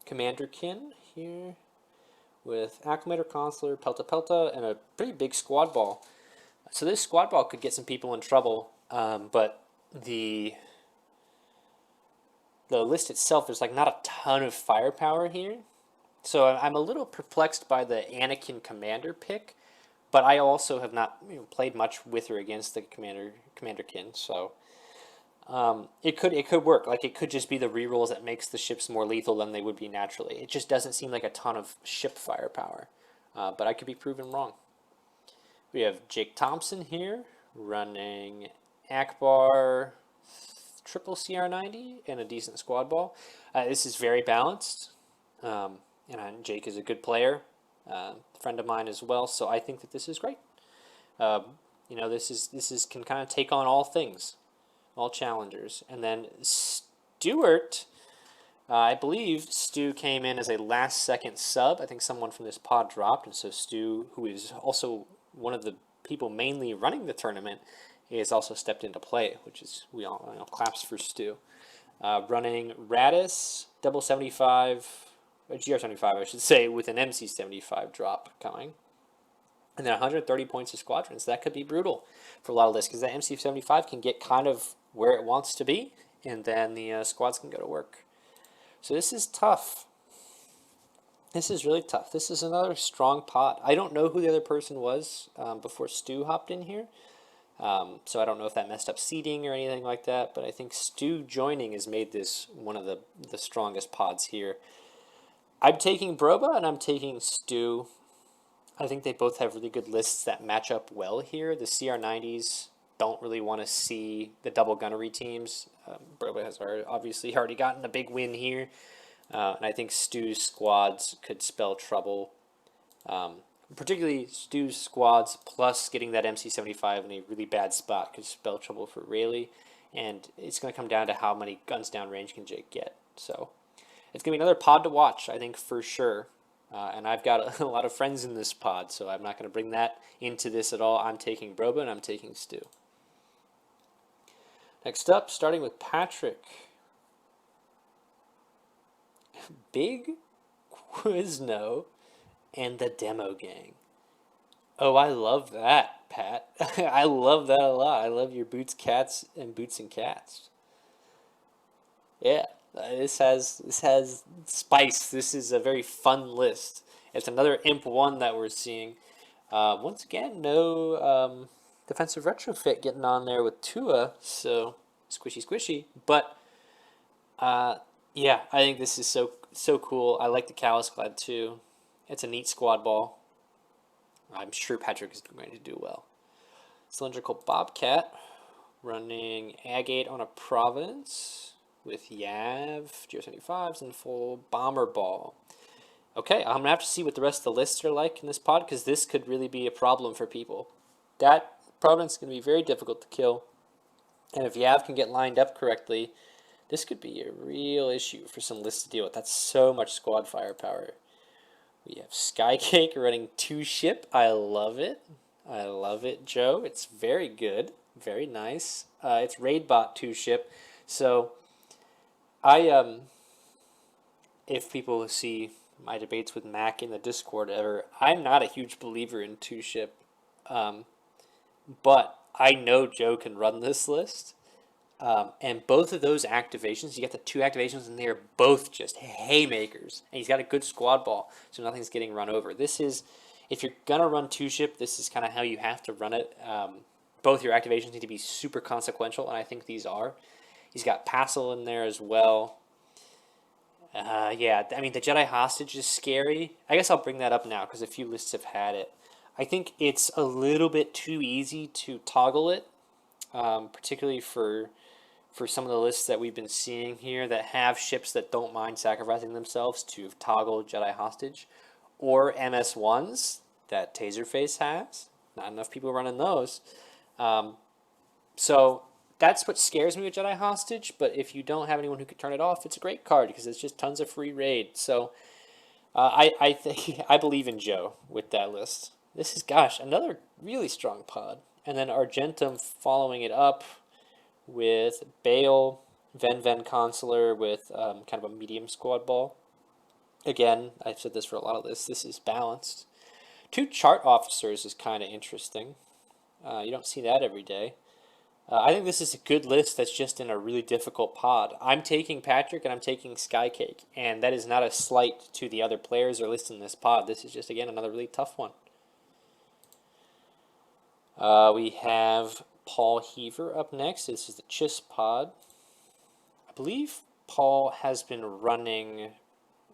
Commander Kin here with Acclimator, Consular, Pelta Pelta, and a pretty big squad ball. So this squad ball could get some people in trouble, but the list itself, there's not a ton of firepower here. So I'm a little perplexed by the Anakin Commander pick, but I also have not played much with or against the Commander Kin, so it could work. It could just be the rerolls that makes the ships more lethal than they would be naturally. It just doesn't seem like a ton of ship firepower, but I could be proven wrong. We have Jake Thompson here running Akbar triple CR90 and a decent squad ball. This is very balanced. And Jake is a good player, friend of mine as well. So I think that this is great. This can kind of take on all things, all challengers. And then Stewart, I believe Stu came in as a last-second sub. I think someone from this pod dropped, and so Stu, who is also one of the people mainly running the tournament, is also stepped into play, which is, we all claps for Stu. Running Radis, double 75, or GR75, I should say, with an MC75 drop coming. And then 130 points of squadrons. That could be brutal for a lot of lists because that MC75 can get kind of where it wants to be, and then the squads can go to work. So this is tough. This is really tough. This is another strong pot. I don't know who the other person was before Stu hopped in here. So I don't know if that messed up seating or anything like that, but I think Stu joining has made this one of the strongest pods here. I'm taking Broba and I'm taking Stu. I think they both have really good lists that match up well here. The CR90s don't really want to see the double gunnery teams. Broba has obviously already gotten a big win here. And I think Stu's squads could spell trouble. Particularly Stu's squads plus getting that MC75 in a really bad spot could spell trouble for Rayleigh. And it's going to come down to how many guns down range can Jake get. So it's going to be another pod to watch, I think, for sure. And I've got a lot of friends in this pod, so I'm not going to bring that into this at all. I'm taking Broba and I'm taking Stu. Next up, starting with Patrick. Big Quizno and the Demo Gang. Oh, I love that, Pat. I love that a lot. I love your Boots Cats and Boots and Cats. Yeah, this has spice. This is a very fun list. It's another Imp 1 that we're seeing. Once again, no defensive retrofit getting on there with Tua, so squishy. But yeah, I think this is so cool. I like the Callus Clad too. It's a neat squad ball. I'm sure Patrick is going to do well. Cylindrical Bobcat running Agate on a Providence with Yav, GO75s, and full Bomber Ball. Okay, I'm going to have to see what the rest of the lists are like in this pod because this could really be a problem for people. That Providence is going to be very difficult to kill. And if Yav can get lined up correctly, this could be a real issue for some lists to deal with. That's so much squad firepower. We have Skycake running 2-ship. I love it. I love it, Joe. It's very good. Very nice. It's Raidbot 2-ship. So, if people see my debates with Mac in the Discord ever, I'm not a huge believer in 2-ship. But I know Joe can run this list. And both of those activations, you get the 2 activations, and they are both just haymakers. And he's got a good squad ball, so nothing's getting run over. This is, if you're going to run 2-ship, this is kind of how you have to run it. Both your activations need to be super consequential, and I think these are. He's got Passel in there as well. Yeah, I mean, the Jedi Hostage is scary. I guess I'll bring that up now, because a few lists have had it. I think it's a little bit too easy to toggle it, particularly for some of the lists that we've been seeing here that have ships that don't mind sacrificing themselves to toggle Jedi Hostage, or MS1s that Taserface has. Not enough people running those. So that's what scares me with Jedi Hostage, but if you don't have anyone who could turn it off, it's a great card because it's just tons of free raid. So I think I believe in Joe with that list. This is, gosh, another really strong pod. And then Argentum following it up with Bale, Ven Consular with kind of a medium squad ball. Again, I've said this for a lot of lists. This is balanced. 2 chart officers is kind of interesting. You don't see that every day. I think this is a good list that's just in a really difficult pod. I'm taking Patrick and I'm taking Skycake, and that is not a slight to the other players or lists in this pod. This is just, again, another really tough one. We have Paul Heaver up next. This is the Chiss pod. I believe Paul has been running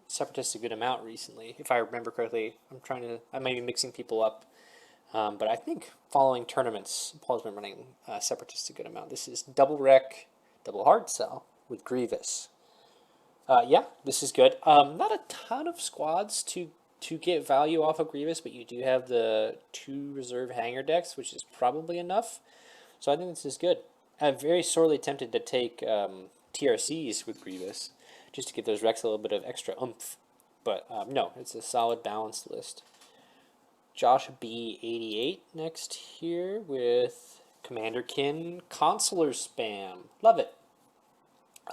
Separatists a good amount recently, if I remember correctly. I might be mixing people up. But I think following tournaments, Paul's been running Separatists a good amount. This is double rec, double hard sell with Grievous. Yeah, this is good. Not a ton of squads to get value off of Grievous, but you do have the 2 reserve hanger decks, which is probably enough. So I think this is good. I'm very sorely tempted to take TRCs with Grievous, just to give those Rex a little bit of extra oomph. But no, it's a solid balanced list. Josh B88 next here with Commander Kin Consular Spam. Love it.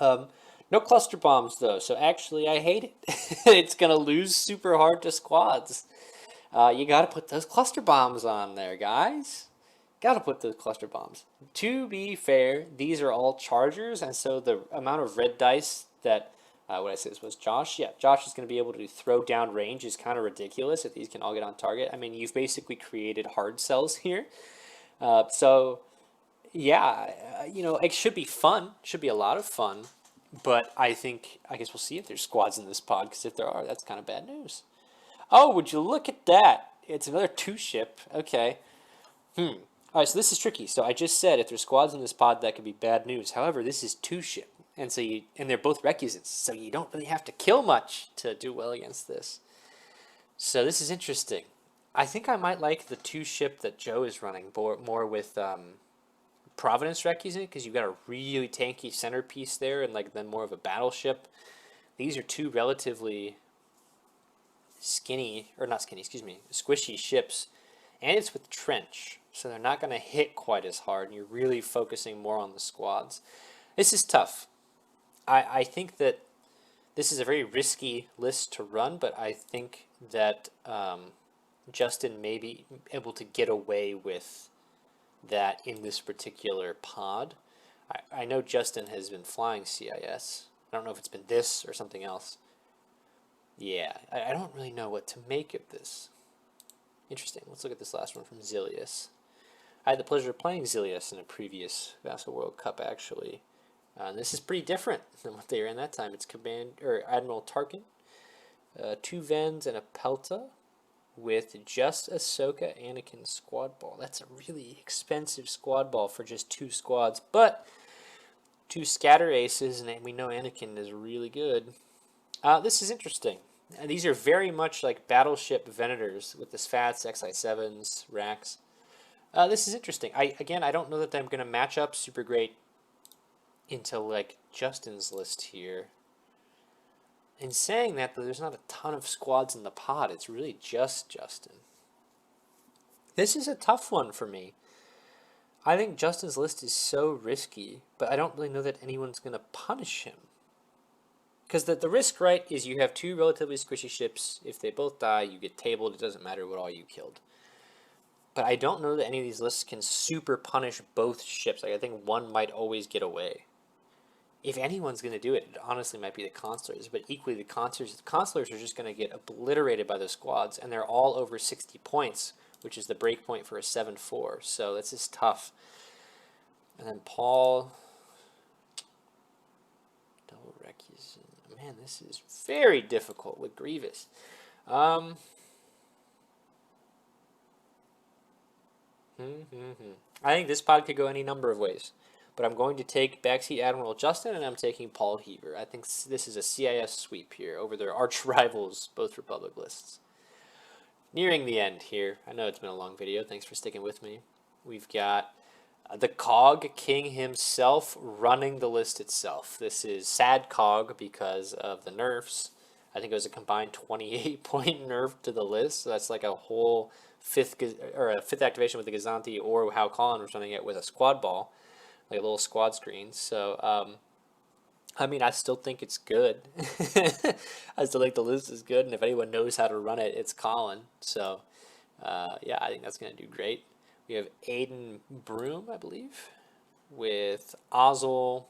No cluster bombs though, so actually I hate it. It's going to lose super hard to squads. You got to put those cluster bombs on there, guys. Got to put those cluster bombs. To be fair, these are all chargers, and so the amount of red dice that what I said was Josh. Yeah, Josh is going to be able to throw down range is kind of ridiculous if these can all get on target. I mean, you've basically created hard cells here. So, yeah, it should be fun. Should be a lot of fun. But I guess we'll see if there's squads in this pod, because if there are, that's kind of bad news. Oh, would you look at that? It's another 2-ship. Okay. All right, so this is tricky. So I just said if there's squads in this pod, that could be bad news. However, this is 2-ship, and they're both requisites, so you don't really have to kill much to do well against this. So this is interesting. I think I might like the 2-ship that Joe is running more with Providence requisite, because you've got a really tanky centerpiece there, and then more of a battleship. These are two relatively squishy ships, and it's with trench, so they're not going to hit quite as hard, and you're really focusing more on the squads. This is tough. I think that this is a very risky list to run, but I think that Justin may be able to get away with that in this particular pod. I know Justin has been flying CIS. I don't know if it's been this or something else. Yeah, I don't really know what to make of this. Interesting. Let's look at this last one from Zilius. I had the pleasure of playing Zilius in a previous Vassal World Cup, actually. And this is pretty different than what they ran that time. It's Admiral Tarkin, 2 Vens and a Pelta, with just Ahsoka, Anakin squad ball. That's a really expensive squad ball for just 2 squads, but 2 scatter aces, and we know Anakin is really good. This is interesting. These are very much like Battleship Venators with the Sfats, XI7s, Racks. This is interesting. I don't know that I'm going to match up super great into Justin's list here. In saying that, though, there's not a ton of squads in the pod. It's really just Justin. This is a tough one for me. I think Justin's list is so risky, but I don't really know that anyone's going to punish him. Because the risk, right, is you have 2 relatively squishy ships. If they both die, you get tabled. It doesn't matter what all you killed. But I don't know that any of these lists can super punish both ships. I think one might always get away. If anyone's going to do it, it honestly might be the Consulars. But equally, the Consulars are just going to get obliterated by the squads, and they're all over 60 points, which is the break point for a 7-4. So that's just tough. And then Paul... Double Requisite. Man, this is very difficult with Grievous. I think this pod could go any number of ways. But I'm going to take Backseat Admiral Justin, and I'm taking Paul Heaver. I think this is a CIS sweep here over their arch rivals, both Republic lists. Nearing the end here. I know it's been a long video. Thanks for sticking with me. We've got the Cog King himself running the list itself. This is sad Cog because of the nerfs. I think it was a combined 28-point nerf to the list. So that's like a whole fifth activation with the Gazanti, or how Colin was running it with a squad ball, like a little squad screen. So, I still think it's good. I still think the list is good, and if anyone knows how to run it, it's Colin. So, I think that's going to do great. We have Aiden Broom, I believe, with Ozzel.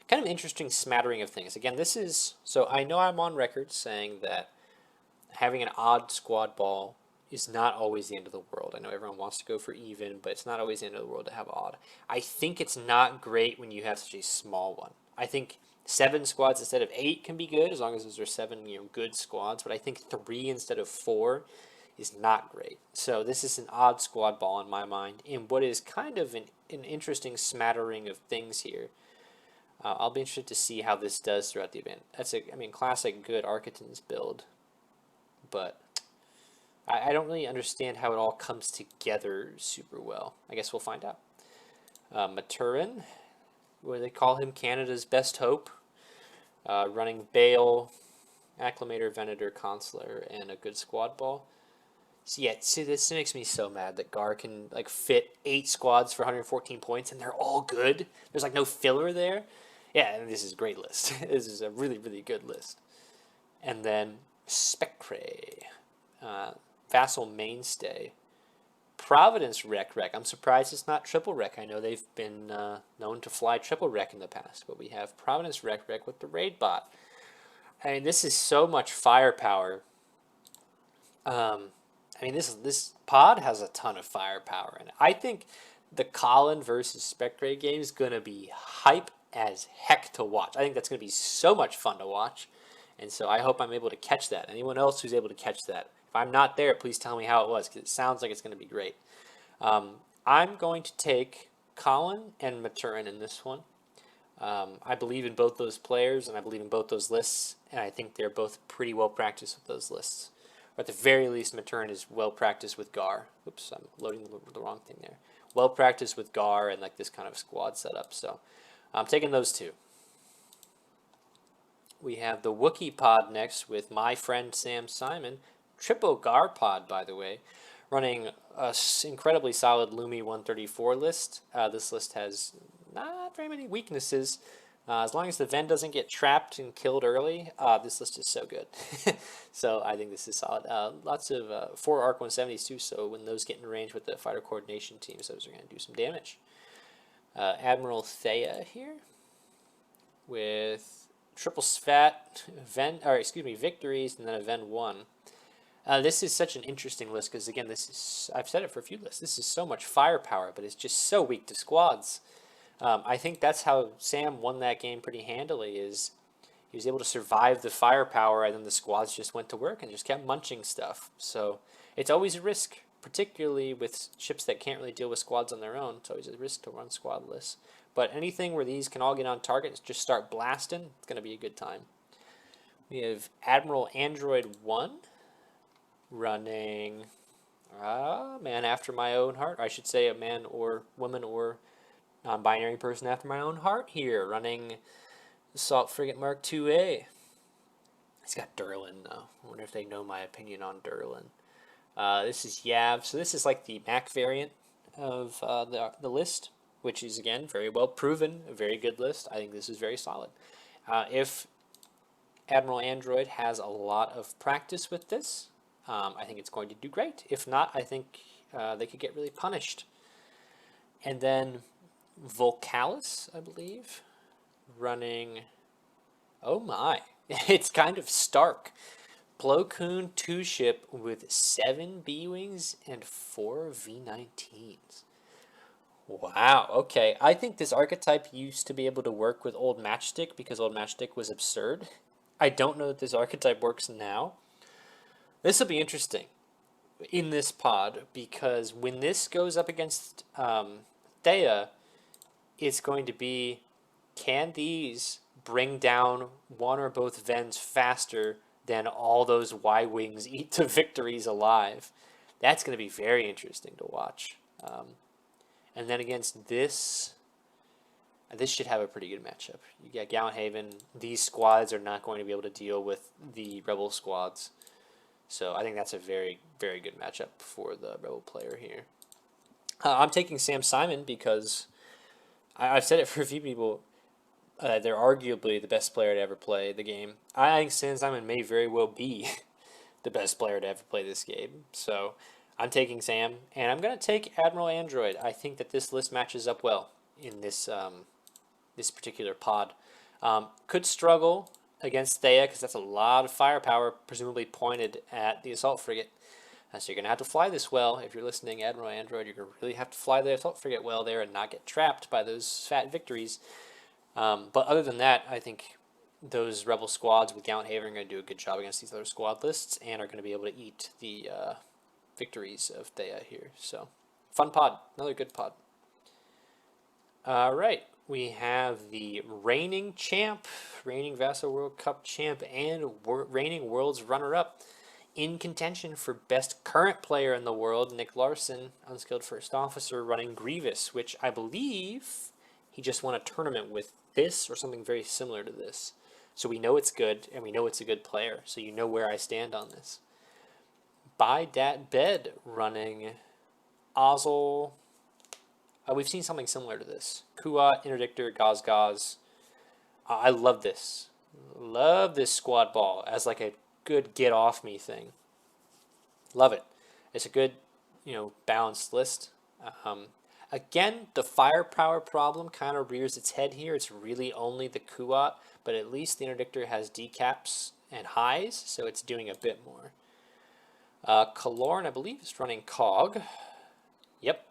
Kind of interesting smattering of things. Again, so I know I'm on record saying that having an odd squad ball is not always the end of the world. I know everyone wants to go for even, but it's not always the end of the world to have odd. I think it's not great when you have such a small one. I think 7 squads instead of 8 can be good, as long as those are 7 good squads, but I think 3 instead of 4 is not great. So this is an odd squad ball in my mind, in what is kind of an interesting of things here. I'll be interested to see how this does throughout the event. That's classic good Architans build, but I don't really understand how it all comes together super well. I guess we'll find out. Maturin, where they call him Canada's best hope, running Bale, Acclimator, Venator, Consular, and a good squad ball. So this makes me so mad that Gar can fit 8 squads for 114 points, and they're all good. There's no filler there. Yeah, and this is a great list. This is a really, really good list. And then Spectre, vassal mainstay. Providence Rec. I'm surprised it's not triple Rec. I know they've been known to fly triple Rec in the past, but we have Providence Rec with the raid bot. I mean, this is so much firepower. I mean, this pod has a ton of firepower in it. I think the Colin versus Spectre game is going to be hype as heck to watch. I think that's going to be so much fun to watch. And so I hope I'm able to catch that. Anyone else who's able to catch that? If I'm not there, please tell me how it was, because it sounds like it's going to be great. I'm going to take Colin and Maturin in this one. I believe in both those players, and I believe in both those lists, and I think they're both pretty well practiced with those lists. Or at the very least, Maturin is well practiced with Gar. Oops, I'm loading the wrong thing there. Well practiced with Gar and like this kind of squad setup. So I'm taking those two. We have the Wookiee pod next with my friend Sam Simon. Triple Gar pod, by the way, running a incredibly solid Lumi 134 list. This list has not very many weaknesses. As long as the Ven doesn't get trapped and killed early, this list is so good. So I think this is solid. Lots of 4 Arc 170s too, so when those get in range with the fighter coordination teams, those are going to do some damage. Admiral Thea here with triple Svat, victories, and then a Ven 1. This is such an interesting list because, again, I've said it for a few lists. This is so much firepower, but it's just so weak to squads. I think that's how Sam won that game pretty handily, is he was able to survive the firepower, and then the squads just went to work and just kept munching stuff. So it's always a risk, particularly with ships that can't really deal with squads on their own. It's always a risk to run squad lists. But anything where these can all get on target and just start blasting, it's going to be a good time. We have Admiral Android 1 running a man after my own heart. I should say a man or woman or non-binary person after my own heart here, running Assault Frigate Mark IIA. It's got Durlin, though. I wonder if they know my opinion on Durlin. This is Yav. So this is like the Mac variant of the list, which is, again, very well proven, a very good list. I think this is very solid. If Admiral Android has a lot of practice with this, I think it's going to do great. If not, I think they could get really punished. And then Volcalis, I believe, running, oh my, it's kind of stark. Plo Koon 2-ship with 7 B-Wings and 4 V-19s. Wow, okay. I think this archetype used to be able to work with Old Matchstick because Old Matchstick was absurd. I don't know that this archetype works now. This will be interesting in this pod because when this goes up against Thea, it's going to be, can these bring down one or both Vens faster than all those Y-Wings eat to victories alive? That's going to be very interesting to watch. And then against this should have a pretty good matchup. You get Gallant Haven. These squads are not going to be able to deal with the Rebel squads. So I think that's a very, very good matchup for the Rebel player here. I'm taking Sam Simon because I've said it for a few people. They're arguably the best player to ever play the game. I think Sam Simon may very well be the best player to ever play this game. So I'm taking Sam, and I'm going to take Admiral Android. I think that this list matches up well in this this particular pod. Could struggle against Thea because that's a lot of firepower, presumably pointed at the assault frigate. So you're going to have to fly this well. If you're listening, Admiral Android, you're going to really have to fly the assault frigate well there and not get trapped by those fat victories. But other than that, I think those Rebel squads with Gallant Haven are going to do a good job against these other squad lists and are going to be able to eat the victories of Thea here. So, fun pod. Another good pod. All right. We have the reigning champ, reigning Vassal World Cup champ, and reigning World's runner-up in contention for best current player in the world, Nick Larson, unskilled first officer, running Grievous, which I believe he just won a tournament with this or something very similar to this. So we know it's good, and we know it's a good player, so you know where I stand on this. By Dat Bed running Ozzel. We've seen something similar to this. Kuat, Interdictor, Gaz. I love this. Love this squad ball as like a good get off me thing. Love it. It's a good, balanced list. Um, Again, the firepower problem kind of rears its head here. It's really only the Kuat, but at least the interdictor has decaps and highs, so it's doing a bit more. Kalorn, I believe, is running Cog. Yep.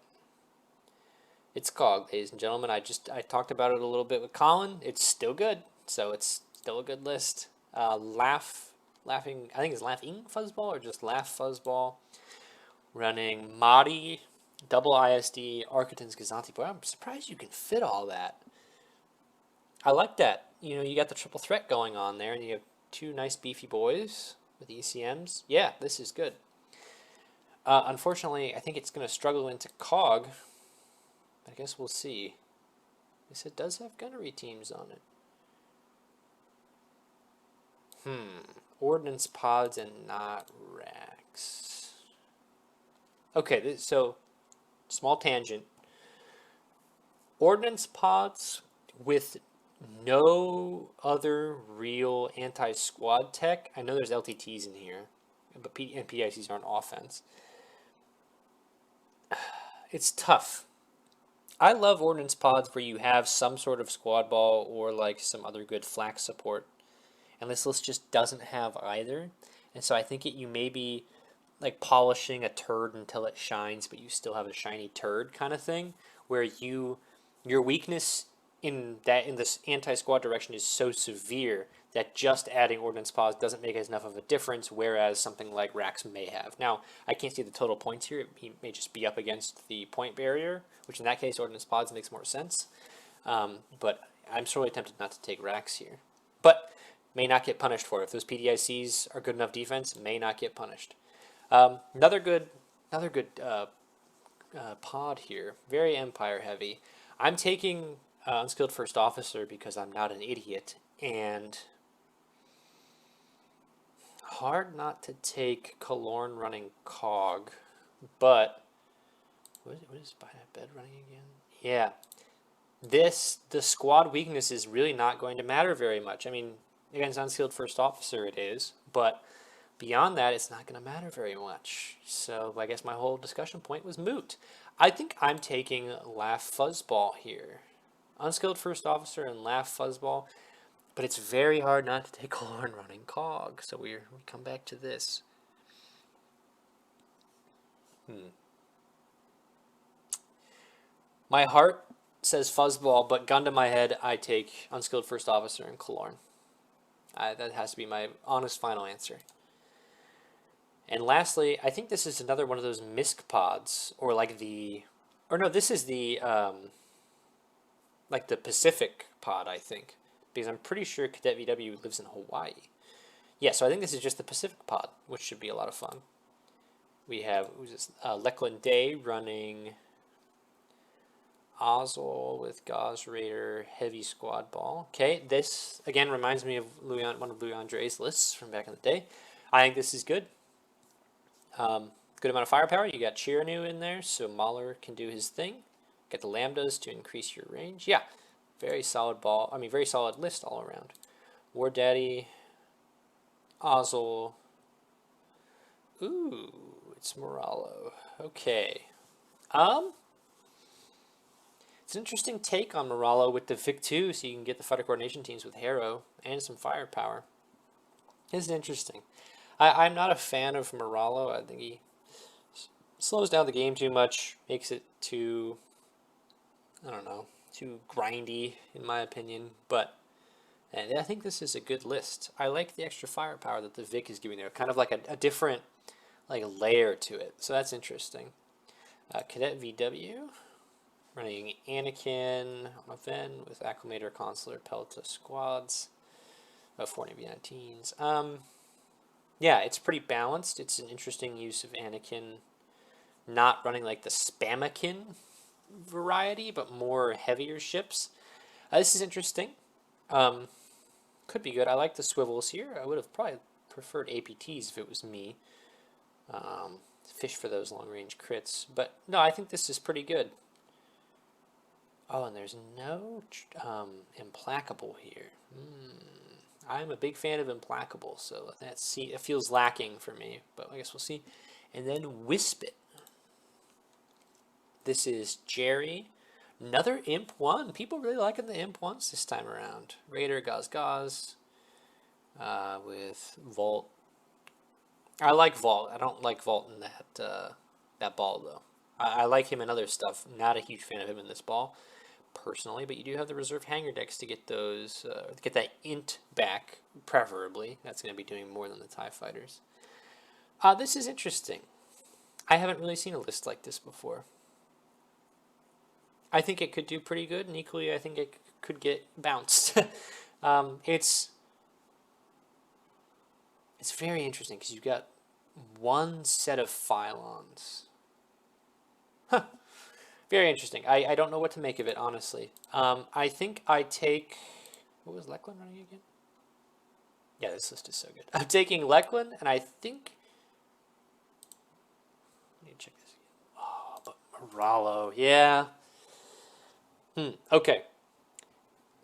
It's Cog, ladies and gentlemen. I talked about it a little bit with Colin. It's still good, so it's still a good list. Laughing, I think it's Laughing Fuzzball or just Laugh Fuzzball. Running Madi, double ISD, Architans, Gazanti. Boy, I'm surprised you can fit all that. I like that. You got the triple threat going on there, and you have two nice beefy boys with ECMs. Yeah, this is good. Unfortunately, I think it's going to struggle into Cog. I guess we'll see. Yes, it does have gunnery teams on it. Ordnance pods and not racks. Okay, so small tangent. Ordnance pods with no other real anti-squad tech. I know there's LTTs in here, but PICs aren't offense. It's tough. I love ordnance pods where you have some sort of squad ball or like some other good flak support. And this list just doesn't have either. And so I think you may be like polishing a turd until it shines, but you still have a shiny turd kind of thing, where your weakness in this anti-squad direction is so severe that just adding ordnance pods doesn't make enough of a difference, whereas something like Rax may have. Now, I can't see the total points here. He may just be up against the point barrier, which in that case, ordnance pods makes more sense. But I'm sorely tempted not to take Rax here. But may not get punished for it. If those PDICs are good enough defense, may not get punished. Another good pod here. Very Empire heavy. I'm taking Unskilled First Officer because I'm not an idiot, and hard not to take Kalorn running Cog, but what is By That Bed running again? Yeah, the squad weakness is really not going to matter very much. I mean, against Unskilled First Officer it is, but beyond that, it's not going to matter very much. So I guess my whole discussion point was moot. I think I'm taking Laugh Fuzzball here. Unskilled First Officer and Laugh Fuzzball. But it's very hard not to take Kalorn running Cog. So we come back to this. My heart says Fuzzball, but gun to my head, I take Unskilled First Officer and Kalorn. That has to be my honest final answer. And lastly, I think this is another one of those MISC pods, or like this is the like the Pacific pod, I think, because I'm pretty sure Cadet VW lives in Hawaii. Yeah, so I think this is just the Pacific pod, which should be a lot of fun. We have Leckland Day running Ozol with Gauze Raider Heavy Squad Ball. Okay, this again reminds me of one of Louis Andre's lists from back in the day. I think this is good. Good amount of firepower. You got Chiranu in there, so Mahler can do his thing. Get the lambdas to increase your range. Yeah, very solid ball. I mean, very solid list all around. War Daddy, Ozol. Ooh, it's Moralo. Okay. It's an interesting take on Moralo with the Vic-2, so you can get the fighter coordination teams with Harrow and some firepower. It's interesting. I'm not a fan of Moralo. I think he slows down the game too much, makes it too, I don't know, too grindy in my opinion. But and I think this is a good list. I like the extra firepower that the Vic is giving there, kind of like a different like layer to it. So that's interesting. Cadet VW running Anakin on a Ven with Acclimator, Consular, Pelta squads of 40 V19s. Yeah, it's pretty balanced. It's an interesting use of Anakin, not running like the Spamakin variety, but more heavier ships. This is interesting. Could be good. I like the swivels here. I would have probably preferred APTs if it was me. Fish for those long-range crits. But no, I think this is pretty good. Oh, and there's no Implacable here. I'm a big fan of Implacable, so it feels lacking for me, but I guess we'll see. And then Wispit. This is Jerry. Another Imp 1. People really liking the Imp 1s this time around. Raider, Gaz, with Vault. I like Vault. I don't like Vault in that ball, though. I like him in other stuff. Not a huge fan of him in this ball, personally. But you do have the reserve hanger decks to get those, get that int back, preferably. That's going to be doing more than the TIE Fighters. This is interesting. I haven't really seen a list like this before. I think it could do pretty good, and equally, I think it could get bounced. It's very interesting because you've got one set of Phylons. Huh. Very interesting. I don't know what to make of it, honestly. I think I take... What was Lechlin running again? Yeah, this list is so good. I'm taking Lechlin, and I think... I need to check this again. Oh, but Moralo, yeah. Okay.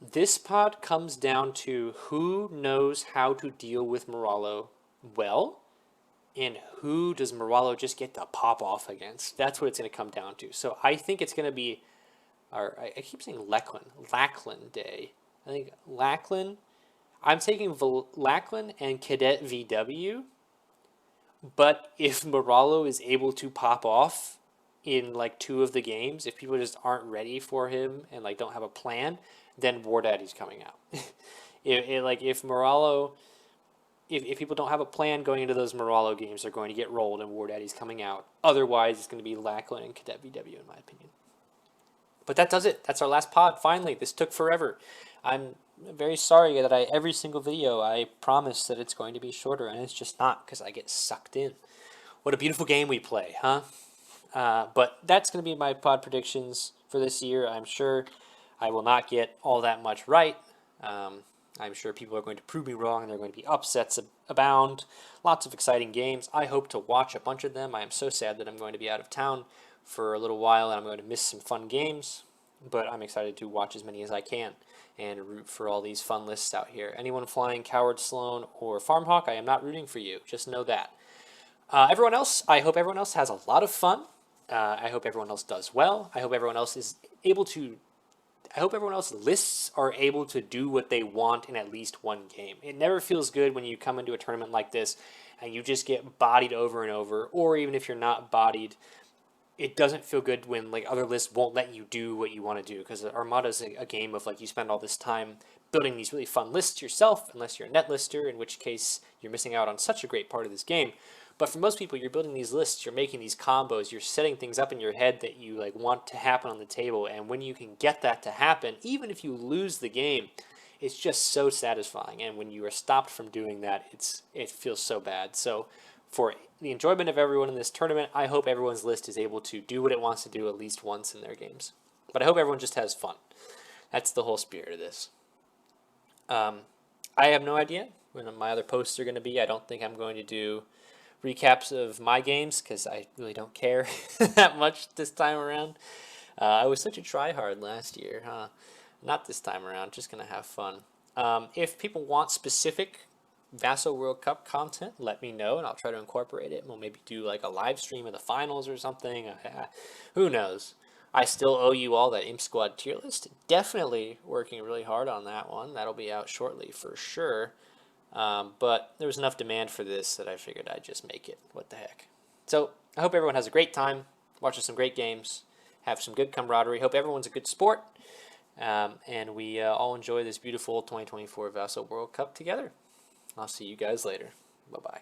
This pod comes down to who knows how to deal with Moralo well, and who does Moralo just get to pop off against. That's what it's going to come down to. So I think it's going to be, or I keep saying Lachlan Day. I think Lachlan, I'm taking Lachlan and Cadet VW, but if Moralo is able to pop off in like 2 of the games, if people just aren't ready for him and like don't have a plan, then War Daddy's coming out. If Moralo, if people don't have a plan going into those Moralo games, they're going to get rolled and War Daddy's coming out. Otherwise, it's going to be Lachlan and Cadet VW, in my opinion. But that does it. That's our last pod. Finally, this took forever. I'm very sorry that every single video I promise that it's going to be shorter, and it's just not because I get sucked in. What a beautiful game we play, huh? But that's going to be my pod predictions for this year. I'm sure I will not get all that much right. I'm sure people are going to prove me wrong, and there are going to be upsets abound. Lots of exciting games. I hope to watch a bunch of them. I am so sad that I'm going to be out of town for a little while, and I'm going to miss some fun games. But I'm excited to watch as many as I can and root for all these fun lists out here. Anyone flying Coward Sloan or Farmhawk, I am not rooting for you. Just know that. Everyone else, I hope everyone else has a lot of fun. I hope everyone else does well. I hope everyone else is able to... I hope everyone else's lists are able to do what they want in at least one game. It never feels good when you come into a tournament like this and you just get bodied over and over, or even if you're not bodied, it doesn't feel good when like other lists won't let you do what you want to do, because Armada is a game of like you spend all this time building these really fun lists yourself, unless you're a net lister, in which case you're missing out on such a great part of this game. But for most people, you're building these lists, you're making these combos, you're setting things up in your head that you like want to happen on the table, and when you can get that to happen, even if you lose the game, it's just so satisfying. And when you are stopped from doing that, it feels so bad. So for the enjoyment of everyone in this tournament, I hope everyone's list is able to do what it wants to do at least once in their games. But I hope everyone just has fun. That's the whole spirit of this. I have no idea when my other posts are going to be. I don't think I'm going to do recaps of my games because I really don't care that much this time around. I was such a tryhard last year, huh? Not this time around, just going to have fun. If people want specific Vassal World Cup content, let me know and I'll try to incorporate it. We'll maybe do like a live stream of the finals or something. Who knows? I still owe you all that Imp Squad tier list. Definitely working really hard on that one. That'll be out shortly for sure. But there was enough demand for this that I figured I'd just make it. What the heck? So I hope everyone has a great time, watches some great games, have some good camaraderie. Hope everyone's a good sport, and we all enjoy this beautiful 2024 Vassal World Cup together. I'll see you guys later. Bye-bye.